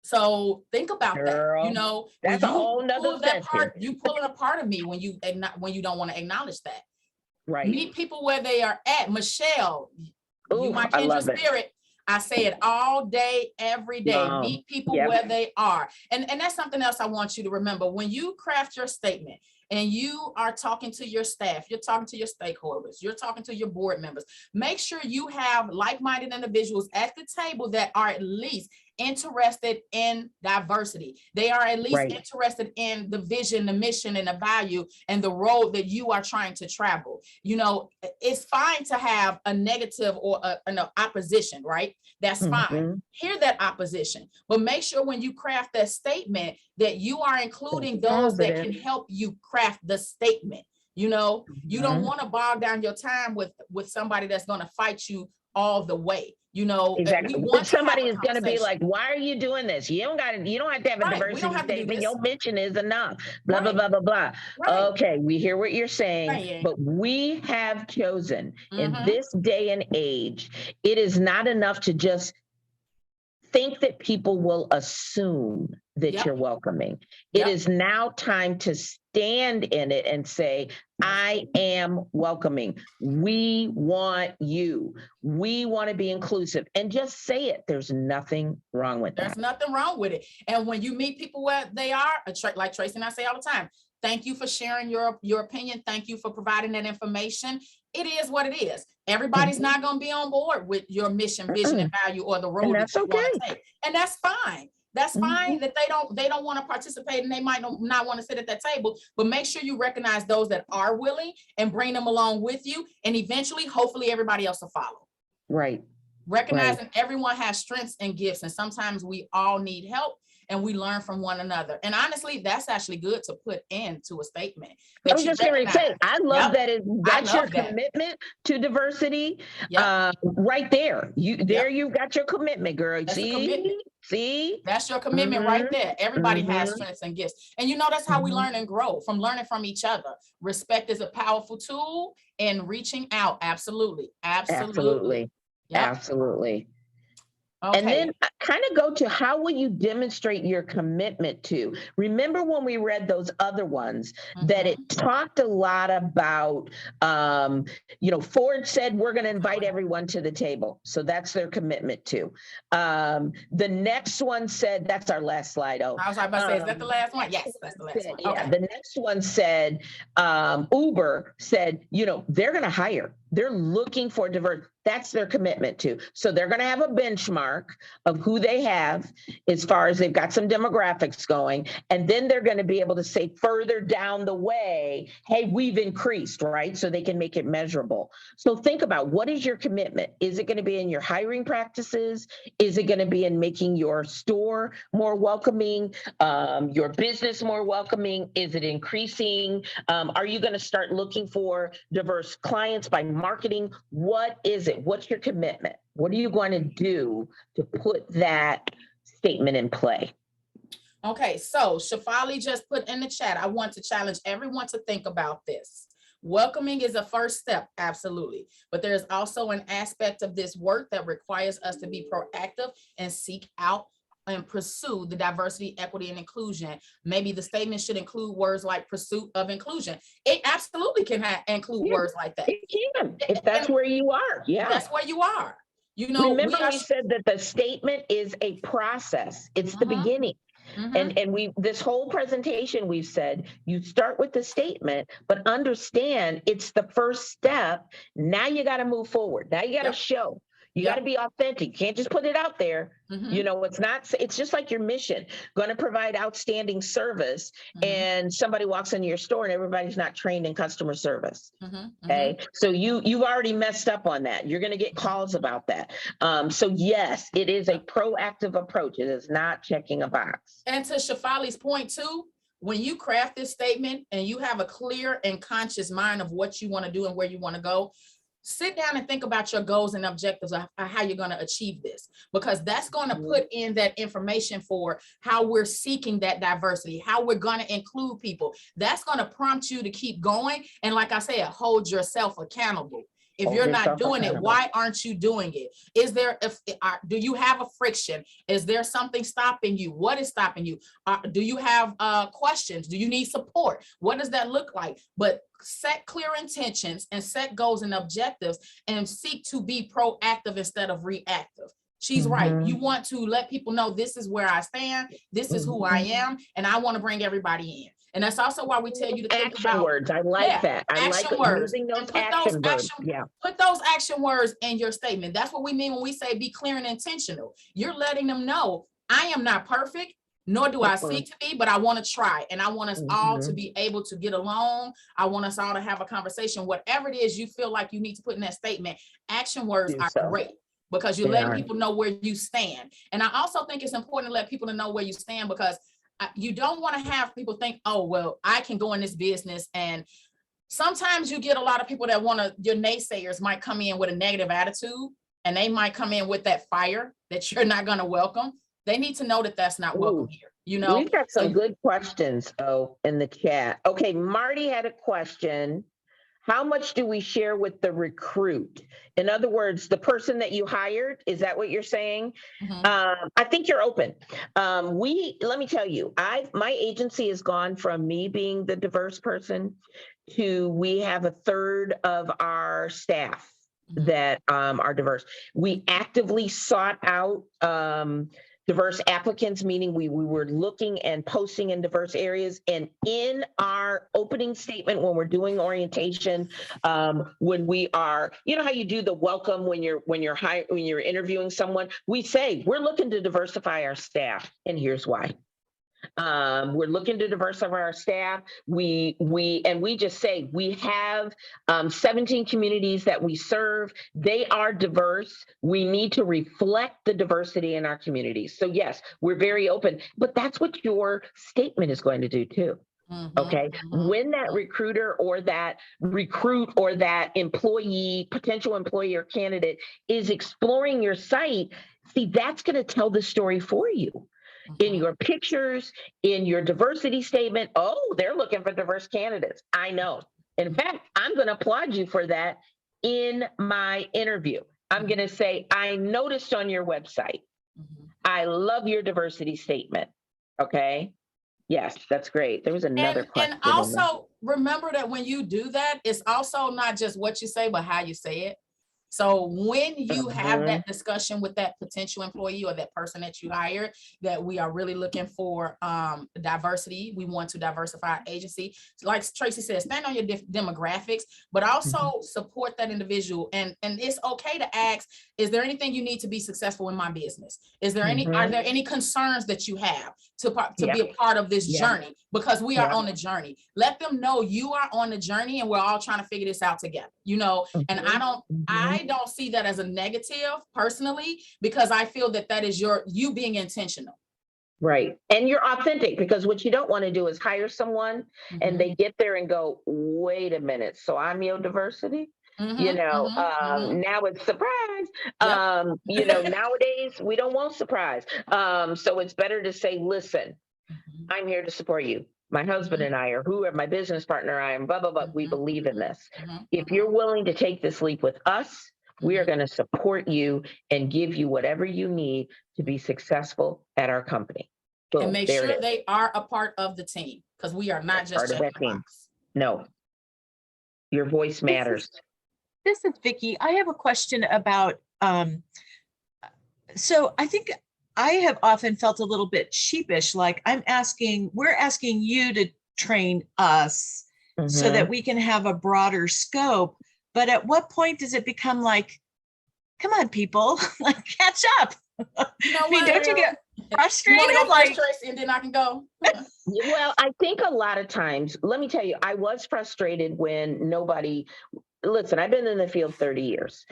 So think about that. You know, that's a whole nother part, you pulling a part of me when you don't want to acknowledge that. Right. Meet people where they are at. Michelle, you my kindred spirit. I say it all day, every day. Meet people where they are. And that's something else I want you to remember. When you craft your statement and you are talking to your staff, you're talking to your stakeholders, you're talking to your board members, make sure you have like-minded individuals at the table that are at least interested in diversity. They are at least interested in the vision, the mission, and the value and the road that you are trying to travel. You know, it's fine to have a negative or an opposition, right? That's fine. Hear that opposition, but make sure when you craft that statement that you are including those that can help you craft the statement. You know, you don't want to bog down your time with somebody that's going to fight you all the way. You know, exactly. Somebody is going to be like, why are you doing this? You don't have to have a diversity statement. Your mission is enough. Blah, blah, blah, blah, blah. Okay, we hear what you're saying, but we have chosen in this day and age, it is not enough to just think that people will assume that you're welcoming. It is now time to stand in it and say, I am welcoming. We want you. We want to be inclusive, and just say it. There's nothing wrong with that. There's nothing wrong with it. And when you meet people where they are, like Tracey and I say all the time, thank you for sharing your opinion. Thank you for providing that information. It is what it is. Everybody's not going to be on board with your mission, vision, and value, or the road that you want to take. And that's fine. That's fine that they don't want to participate and they might not want to sit at that table, but make sure you recognize those that are willing and bring them along with you. And eventually, hopefully everybody else will follow. Right. Recognizing everyone has strengths and gifts, and sometimes we all need help and we learn from one another. And honestly, that's actually good to put into a statement. I was just going to say, I love that. That's your commitment to diversity right there. You've got your commitment, girl. See, that's your commitment right there. Everybody has strengths and gifts. And you know, that's how we learn and grow, from learning from each other. Respect is a powerful tool in reaching out. Absolutely. Absolutely. Absolutely. Okay. And then kind of go to, how will you demonstrate your commitment to? Remember when we read those other ones that it talked a lot about, Ford said, we're going to invite everyone to the table. So that's their commitment to. The next one said, that's our last slide. Oh, I was about to say, is that the last one? Yes, that's the last one. Okay. Yeah, the next one said, Uber said, they're going to hire. They're looking for diverse. That's their commitment to. So they're going to have a benchmark of who they have as far as they've got some demographics going. And then they're going to be able to say further down the way, hey, we've increased, right? So they can make it measurable. So think about, what is your commitment? Is it going to be in your hiring practices? Is it going to be in making your store more welcoming, your business more welcoming? Is it increasing? Are you going to start looking for diverse clients by marketing? What is it? What's your commitment? What are you going to do to put that statement in play? Okay, so Shafali just put in the chat, I want to challenge everyone to think about this. Welcoming is a first step, absolutely. But there's also an aspect of this work that requires us to be proactive and seek out and pursue the diversity, equity, and inclusion. Maybe the statement should include words like pursuit of inclusion. It absolutely can include Yeah, words like that. It can, if that's where you are. Yeah. That's where you are. You know, Remember, we said that the statement is a process. It's the Mhm. beginning. Mhm. And we, this whole presentation, we've said, you start with the statement, but understand it's the first step. Now you got to move forward. Now you got to Yep. show. You Yep. got to be authentic. You can't just put it out there. Mhm. You know, it's not, it's just like your mission, going to provide outstanding service. Mhm. And somebody walks into your store and everybody's not trained in customer service. Mhm. Okay. So you've already messed up on that. You're going to get calls about that. So yes, it is a proactive approach. It is not checking a box. And to Shafali's point too, when you craft this statement and you have a clear and conscious mind of what you want to do and where you want to go, sit down and think about your goals and objectives of how you're going to achieve this, because that's going to put in that information for how we're seeking that diversity, how we're going to include people. That's going to prompt you to keep going. And like I said, hold yourself accountable. If Hold you're not yourself doing it, accountable. why aren't you doing it? Is there, do you have a friction? Is there something stopping you? What is stopping you? Do you have questions? Do you need support? What does that look like? But set clear intentions and set goals and objectives and seek to be proactive instead of reactive. She's right. You want to let people know this is where I stand, this is who I am, and I want to bring everybody in. And that's also why we tell you to think Action about words. I like that. I like action words. using those And put action verbs. Yeah. Put those action words in your statement. That's what we mean when we say be clear and intentional. You're letting them know I am not perfect, nor do I seek to be, but I want to try. And I want us all to be able to get along. I want us all to have a conversation. Whatever it is you feel like you need to put in that statement, action words Do are so. great, because you're They letting are. people know where you stand. And I also think it's important to let people know where you stand, because you don't want to have people think, oh, well, I can go in this business. And sometimes you get a lot of people that want to, your naysayers might come in with a negative attitude, and they might come in with that fire that you're not going to welcome. They need to know that that's not welcome here. You know, we've got some good questions in the chat. Okay, Marty had a question. How much do we share with the recruit? In other words, the person that you hired, is that what you're saying? I think you're open. Let me tell you, my agency has gone from me being the diverse person to we have a third of our staff that are diverse. We actively sought out diverse applicants, meaning we were looking and posting in diverse areas. And in our opening statement, when we're doing orientation, when we are, you know how you do the welcome when you're interviewing someone, we say we're looking to diversify our staff, and here's why. We're looking to diversify our staff. We just say we have 17 communities that we serve. They are diverse. We need to reflect the diversity in our communities. So yes, we're very open, but that's what your statement is going to do too. Okay. When that recruiter or that recruit or that employee, potential employee or candidate is exploring your site, see, that's going to tell the story for you. In your pictures, in your diversity statement, oh, they're looking for diverse candidates. I know. In fact, I'm going to applaud you for that in my interview. I'm going to say, I noticed on your website, I love your diversity statement. Okay. Yes, that's great. There was another question. And also remember that when you do that, it's also not just what you say, but how you say it. So when you have that discussion with that potential employee or that person that you hired, that we are really looking for diversity, we want to diversify our agency. Like Tracey said, stand on your demographics, but also support that individual. And it's okay to ask, is there anything you need to be successful in my business? Is there are there any concerns that you have to be a part of this journey? Because we are on the journey. Let them know you are on the journey and we're all trying to figure this out together, you know, and I don't see that as a negative personally, because I feel that that is you being intentional. Right. And you're authentic, because what you don't want to do is hire someone and they get there and go, wait a minute. So I'm your diversity. You know, now it's surprise. You know, nowadays we don't want surprise. So it's better to say, listen, I'm here to support you. My husband and I, or whoever, my business partner, I am, blah, blah, blah. We believe in this. If you're willing to take this leap with us, We are going to support you and give you whatever you need to be successful at our company. And Boom, make there it sure is. they are a part of the team, because we are not just Part of checking that the team. box. No, your voice matters. This is Vicky. I have a question about, so I think I have often felt a little bit sheepish, like we're asking you to train us so that we can have a broader scope. But at what point does it become like, come on, people, like catch up? You know I mean, what? don't you get You frustrated? want to go Like, first, Tracey, and then I can go? Well, I think a lot of times, let me tell you, I was frustrated when listen, I've been in the field 30 years.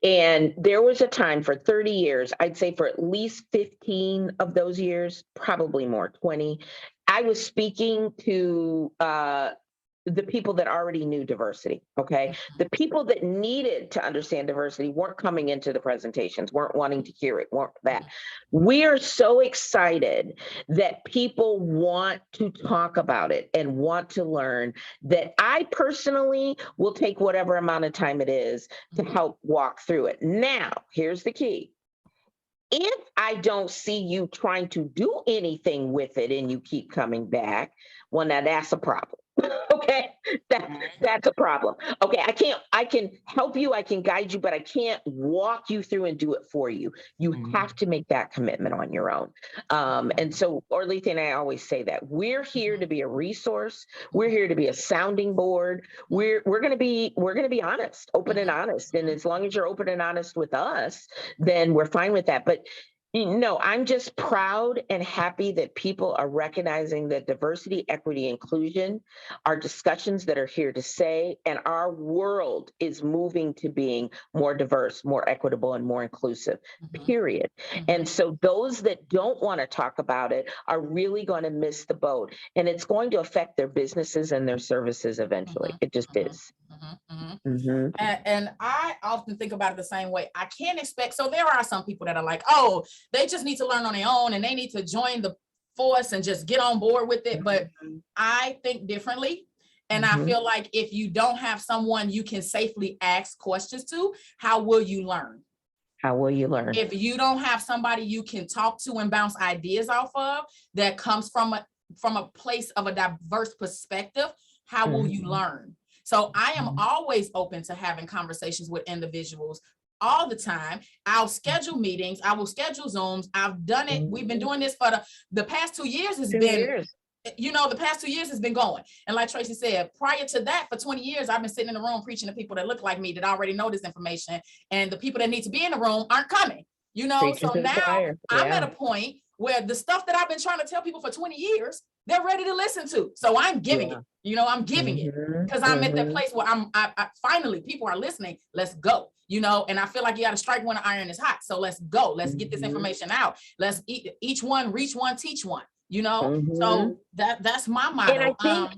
And there was a time for 30 years, I'd say for at least 15 of those years, probably more, 20, I was speaking to the people that already knew diversity, okay? The people that needed to understand diversity weren't coming into the presentations, weren't wanting to hear it, weren't that. We are so excited that people want to talk about it and want to learn, that I personally will take whatever amount of time it is to help walk through it. Now, here's the key. If I don't see you trying to do anything with it and you keep coming back, well, now that's a problem. Okay, that's a problem. Okay, I can help you, I can guide you, but I can't walk you through and do it for you. You have to make that commitment on your own. And so Oralethea and I always say that we're here to be a resource. We're here to be a sounding board. We're gonna be honest, open and honest. And as long as you're open and honest with us, then we're fine with that. But no, I'm just proud and happy that people are recognizing that diversity, equity, inclusion are discussions that are here to stay, and our world is moving to being more diverse, more equitable, and more inclusive, period. And so those that don't want to talk about it are really going to miss the boat, and it's going to affect their businesses and their services eventually. It just is. And I often think about it the same way. I can't expect, so there are some people that are like, oh, they just need to learn on their own and they need to join the force and just get on board with it. But I think differently. And I feel like if you don't have someone you can safely ask questions to, how will you learn? How will you learn? If you don't have somebody you can talk to and bounce ideas off of that comes from a place of a diverse perspective, how will you learn? So I am always open to having conversations with individuals all the time. I'll schedule meetings. I will schedule Zooms. I've done it. We've been doing this for the past 2 years. The past 2 years has been going. And like Tracey said, prior to that, for 20 years, I've been sitting in the room preaching to people that look like me, that already know this information. And the people that need to be in the room aren't coming, So now I'm at a point where the stuff that I've been trying to tell people for 20 years, they're ready to listen to. So I'm giving it, I'm giving it, because I'm at that place where I finally, people are listening. Let's go, and I feel like you got to strike when the iron is hot. So let's go. Let's get this information out. Let's each one, reach one, teach one, So that's my motto.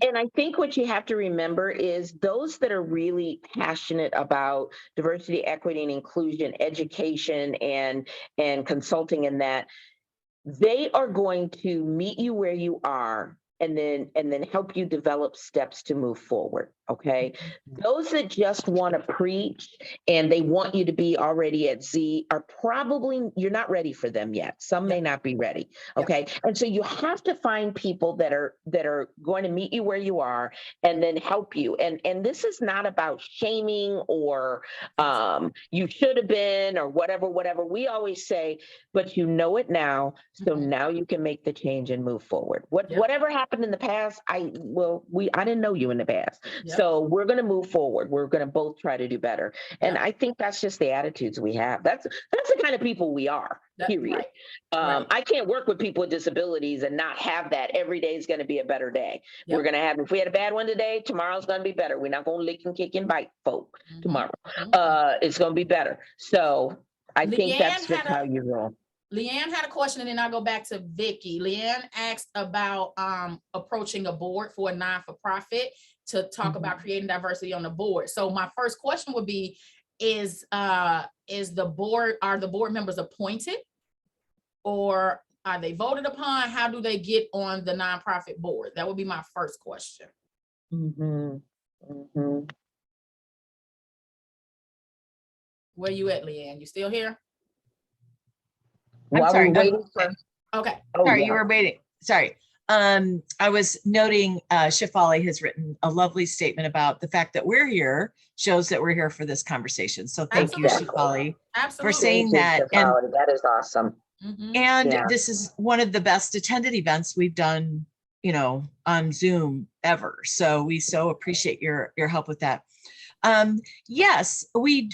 And I think what you have to remember is those that are really passionate about diversity, equity, and inclusion, education, and consulting, and that, they are going to meet you where you are and then help you develop steps to move forward. Okay. Those that just want to preach and they want you to be already at Z are probably, you're not ready for them yet. Some may not be ready. Okay. And so you have to find people that are going to meet you where you are and then help you. And this is not about shaming or you should have been or whatever. We always say, but you know it now. So now you can make the change and move forward. Whatever happened in the past, I didn't know you in the past. So we're going to move forward. We're going to both try to do better. And I think that's just the attitudes we have. That's the kind of people we are, period. I can't work with people with disabilities and not have that. Every day is going to be a better day. We're going to have, if we had a bad one today, tomorrow's going to be better. We're not going to lick and kick and bite folk tomorrow. It's going to be better. So I think that's just how you roll. Leanne had a question, and then I'll go back to Vicky. Leanne asked about approaching a board for a non-for-profit to talk about creating diversity on the board. So my first question would be, are the board members appointed, or are they voted upon? How do they get on the nonprofit board? That would be my first question. Where you at, Leanne? You still here? I'm While sorry. we're waiting for, Okay. oh, Sorry, yeah. you were waiting. Sorry. I was noting Shefali has written a lovely statement about the fact that we're here shows that we're here for this conversation. So thank you, Exactly. Shefali, Absolutely. for saying Thank you, that. And Shefali. That is awesome. And Yeah. this is one of the best attended events we've done, you know, on Zoom ever. So we so appreciate your help with that. Yes, we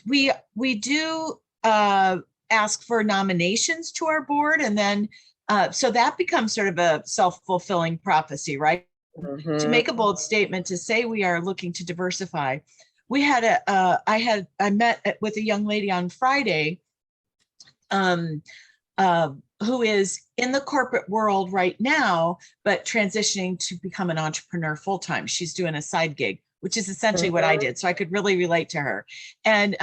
do ask for nominations to our board, and then so that becomes sort of a self-fulfilling prophecy, right? To make a bold statement to say we are looking to diversify. We had I met with a young lady on Friday who is in the corporate world right now, but transitioning to become an entrepreneur full-time. She's doing a side gig, which is essentially what I did. So I could really relate to her. And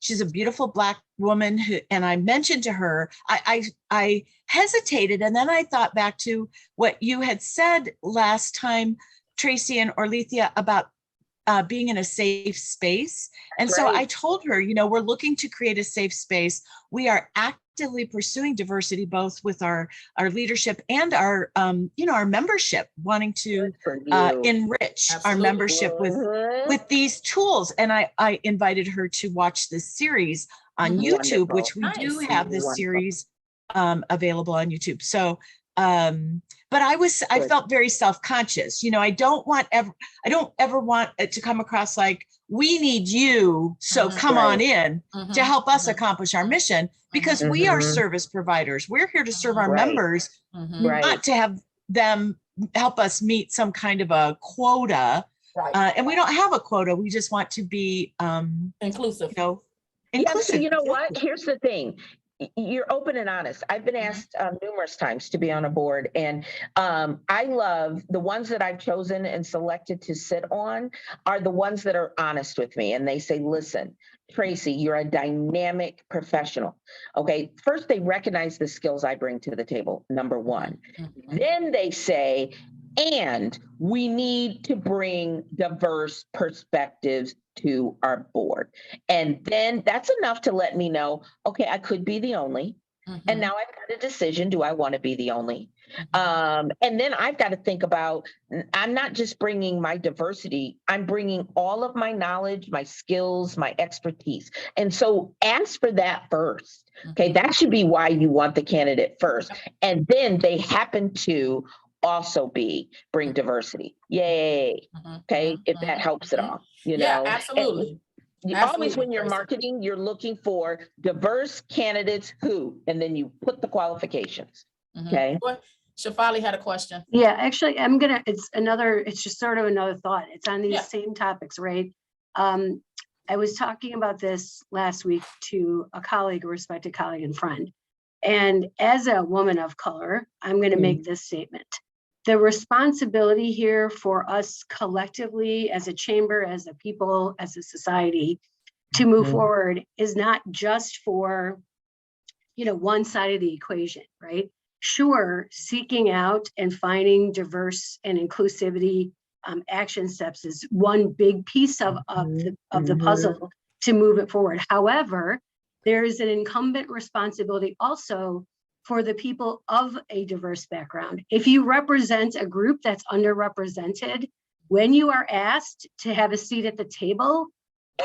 she's a beautiful Black woman who, and I mentioned to her, I hesitated. And then I thought back to what you had said last time, Tracey and Oralethea, about being in a safe space. And so I told her, you know, we're looking to create a safe space. We are actively pursuing diversity, both with our leadership and our, you know, our membership, wanting to enrich our membership with these tools. And I invited her to watch this series on YouTube, which we do have this series available on YouTube. So, but I felt very self-conscious. You know, I don't ever want it to come across like we need you. So come on in to help us accomplish our mission, because we are service providers. We're here to serve our members, not to have them help us meet some kind of a quota. And we don't have a quota. We just want to be inclusive. You know, inclusive. Yes, you know what? Here's the thing. You're open and honest. I've been asked numerous times to be on a board, and I love the ones that I've chosen and selected to sit on are the ones that are honest with me. And they say, listen, Tracey, you're a dynamic professional. Okay. First, they recognize the skills I bring to the table, number one. Then they say, and we need to bring diverse perspectives to our board. And then that's enough to let me know, okay, I could be the only. And now I've got a decision. Do I want to be the only? And then I've got to think about, I'm not just bringing my diversity, I'm bringing all of my knowledge, my skills, my expertise. And so ask for that first. Okay, that should be why you want the candidate first. And then they happen to also bring diversity. Yay. Okay, if that helps at all, you know. Yeah, absolutely. Always when you're marketing, you're looking for diverse candidates who, and then you put the qualifications. Okay. Shefali had a question. Yeah, actually, it's just sort of another thought. It's on these same topics, right? I was talking about this last week to a colleague, a respected colleague and friend. And as a woman of color, I'm going to make this statement. The responsibility here for us collectively as a chamber, as a people, as a society to move forward is not just for, you know, one side of the equation, right? Sure, seeking out and finding diverse and inclusivity action steps is one big piece of the puzzle to move it forward. However, there is an incumbent responsibility also for the people of a diverse background. If you represent a group that's underrepresented, when you are asked to have a seat at the table,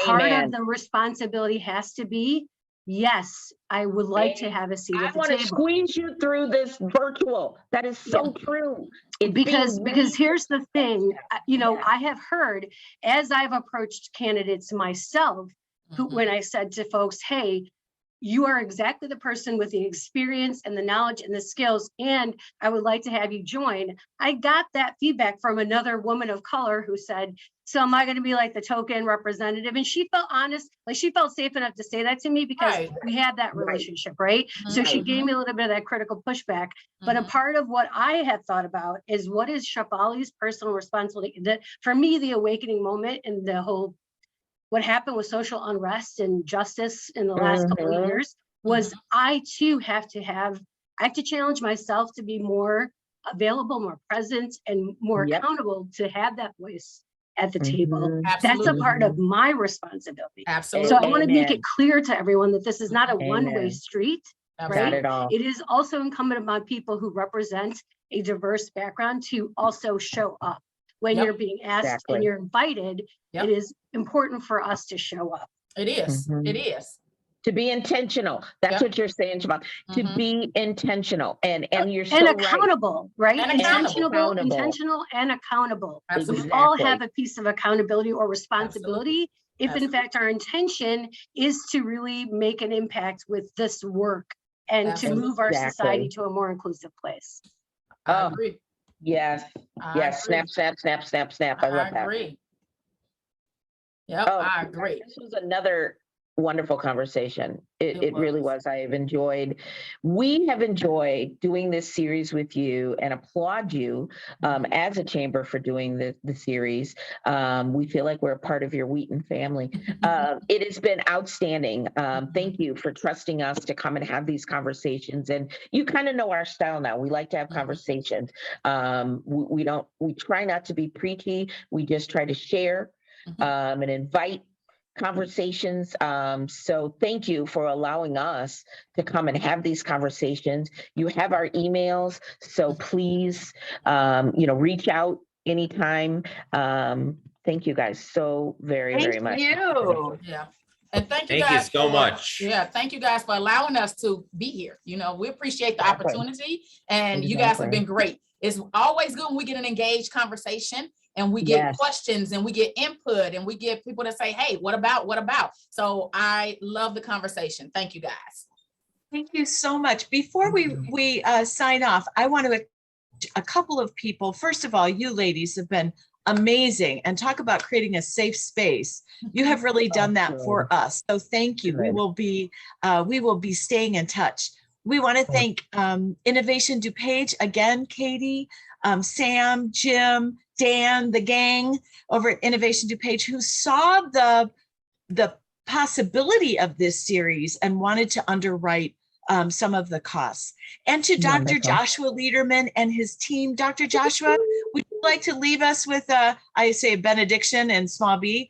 part of the responsibility has to be, yes, I would like to have a seat at the table. I want to squeeze you through this virtual. That is so true. Because here's the thing, you know, I have heard, as I've approached candidates myself, when I said to folks, hey, you are exactly the person with the experience and the knowledge and the skills, and I would like to have you join. I got that feedback from another woman of color who said, so am I going to be like the token representative? And she felt honest, like she felt safe enough to say that to me because we had that relationship, right? So she gave me a little bit of that critical pushback. But a part of what I have thought about is what is Shefali's personal responsibility? For me, the awakening moment and the whole what happened with social unrest and justice in the last couple of years was I too have to challenge myself to be more available, more present, and more accountable to have that voice at the table. Mhm. That's a Absolutely. part of my responsibility. Absolutely. So I want to make it Amen. clear to everyone that this is not a one-way Amen. street, Not right? at all. It is also incumbent upon people who represent a diverse background to also show up. When Yep. you're being asked Exactly. and you're invited, Yep. it is important for us to show up. It is. Mhm. It is. To be intentional. That's Yep. what you're saying, Siobhan. To Mhm. be intentional. And you're so And right. accountable, right? And accountable. Intentional and accountable. Absolutely. We all Exactly. have a piece of accountability or responsibility if in fact our intention is to really make an impact with this work and to move our society Exactly. to a more inclusive place. I Oh, agree. Yes. I Yes. agree. Snap, snap, snap, snap, snap. I love that. agree. Yep, Oh, I agree. This was another wonderful conversation. It It really was. I have enjoyed, we have enjoyed doing this series with you and applaud you as a chamber for doing the series. We feel like we're a part of your Wheaton family. It has been outstanding. Thank you for trusting us to come and have these conversations. And you kind of know our style now. We like to have conversations. We try not to be preachy. We just try to share and invite conversations. So thank you for allowing us to come and have these conversations. You have our emails, so please, reach out anytime. Thank you guys so very, very much. Thank you. Yeah. And thank you Thank you guys so for- much. Yeah, thank you guys for allowing us to be here. We appreciate the Exactly. opportunity, and you guys have been great. It's always good when we get an engaged conversation and we get Yes. questions and we get input and we get people to say, hey, what about? So I love the conversation. Thank you guys. Thank you so much. Before we sign off, I want to a couple of people. First of all, you ladies have been amazing and talk about creating a safe space. You have really done that for us. So thank you. We will be staying in touch. We want to thank Innovation DuPage again, Katie, Sam, Jim, Dan, the gang over at Innovation DuPage who saw the possibility of this series and wanted to underwrite some of the costs. And to Dr. Wonderful. Joshua Lederman and his team. Dr. Joshua, would you like to leave us with a benediction and small b?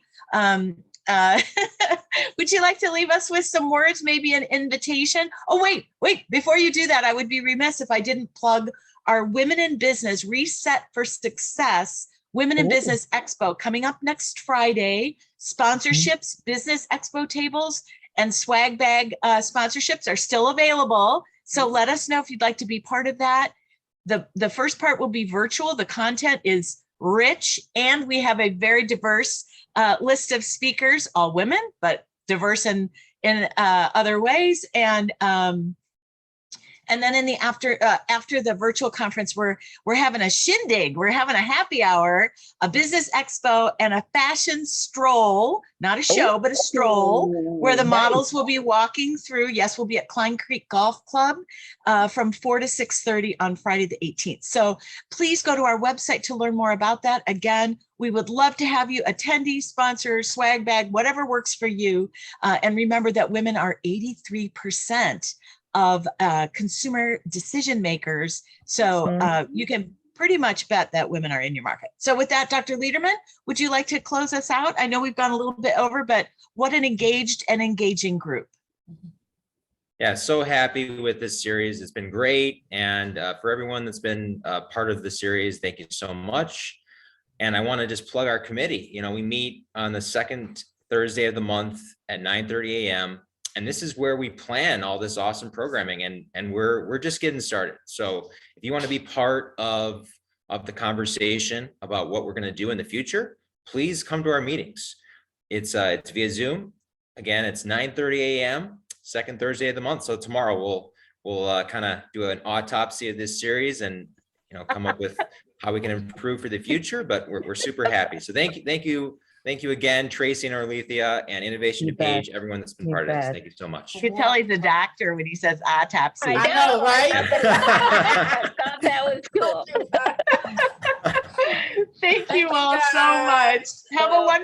Would you like to leave us with some words, maybe an invitation? Oh, wait, before you do that, I would be remiss if I didn't plug our Women in Business Reset for Success Women in Business Expo coming up next Friday. Sponsorships, Business Expo tables, and swag bag sponsorships are still available. So let us know if you'd like to be part of that. The first part will be virtual. The content is rich, and we have a very diverse list of speakers, all women, but diverse in other ways. And then in the after the virtual conference, we're having a shindig, we're having a happy hour, a business expo, and a fashion stroll, not a show, but a stroll, where the models will be walking through. Yes, we'll be at Klein Creek Golf Club from 4 to 6:30 on Friday the 18th. So please go to our website to learn more about that. Again, we would love to have you attendee, sponsor, swag bag, whatever works for you. And remember that women are 83% of consumer decision makers. So you can pretty much bet that women are in your market. So with that, Dr. Lederman, would you like to close us out? I know we've gone a little bit over, but what an engaged and engaging group. Yeah, so happy with this series. It's been great. And for everyone that's been part of the series, thank you so much. And I want to just plug our committee. We meet on the second Thursday of the month at 9:30 a.m. And this is where we plan all this awesome programming, and we're just getting started. So if you want to be part of the conversation about what we're going to do in the future, please come to our meetings. It's via Zoom. Again, it's 9:30 a.m. second Thursday of the month. So tomorrow we'll kind of do an autopsy of this series and come up with how we can improve for the future. But we're super happy. So thank you again, Tracey and Oralethea and Innovation DuPage, everyone that's been part of this. Thank you so much. You can tell he's a doctor when he says autopsy. I know, right? I thought that was cool. Thank you you, all so guys. much. Have a wonderful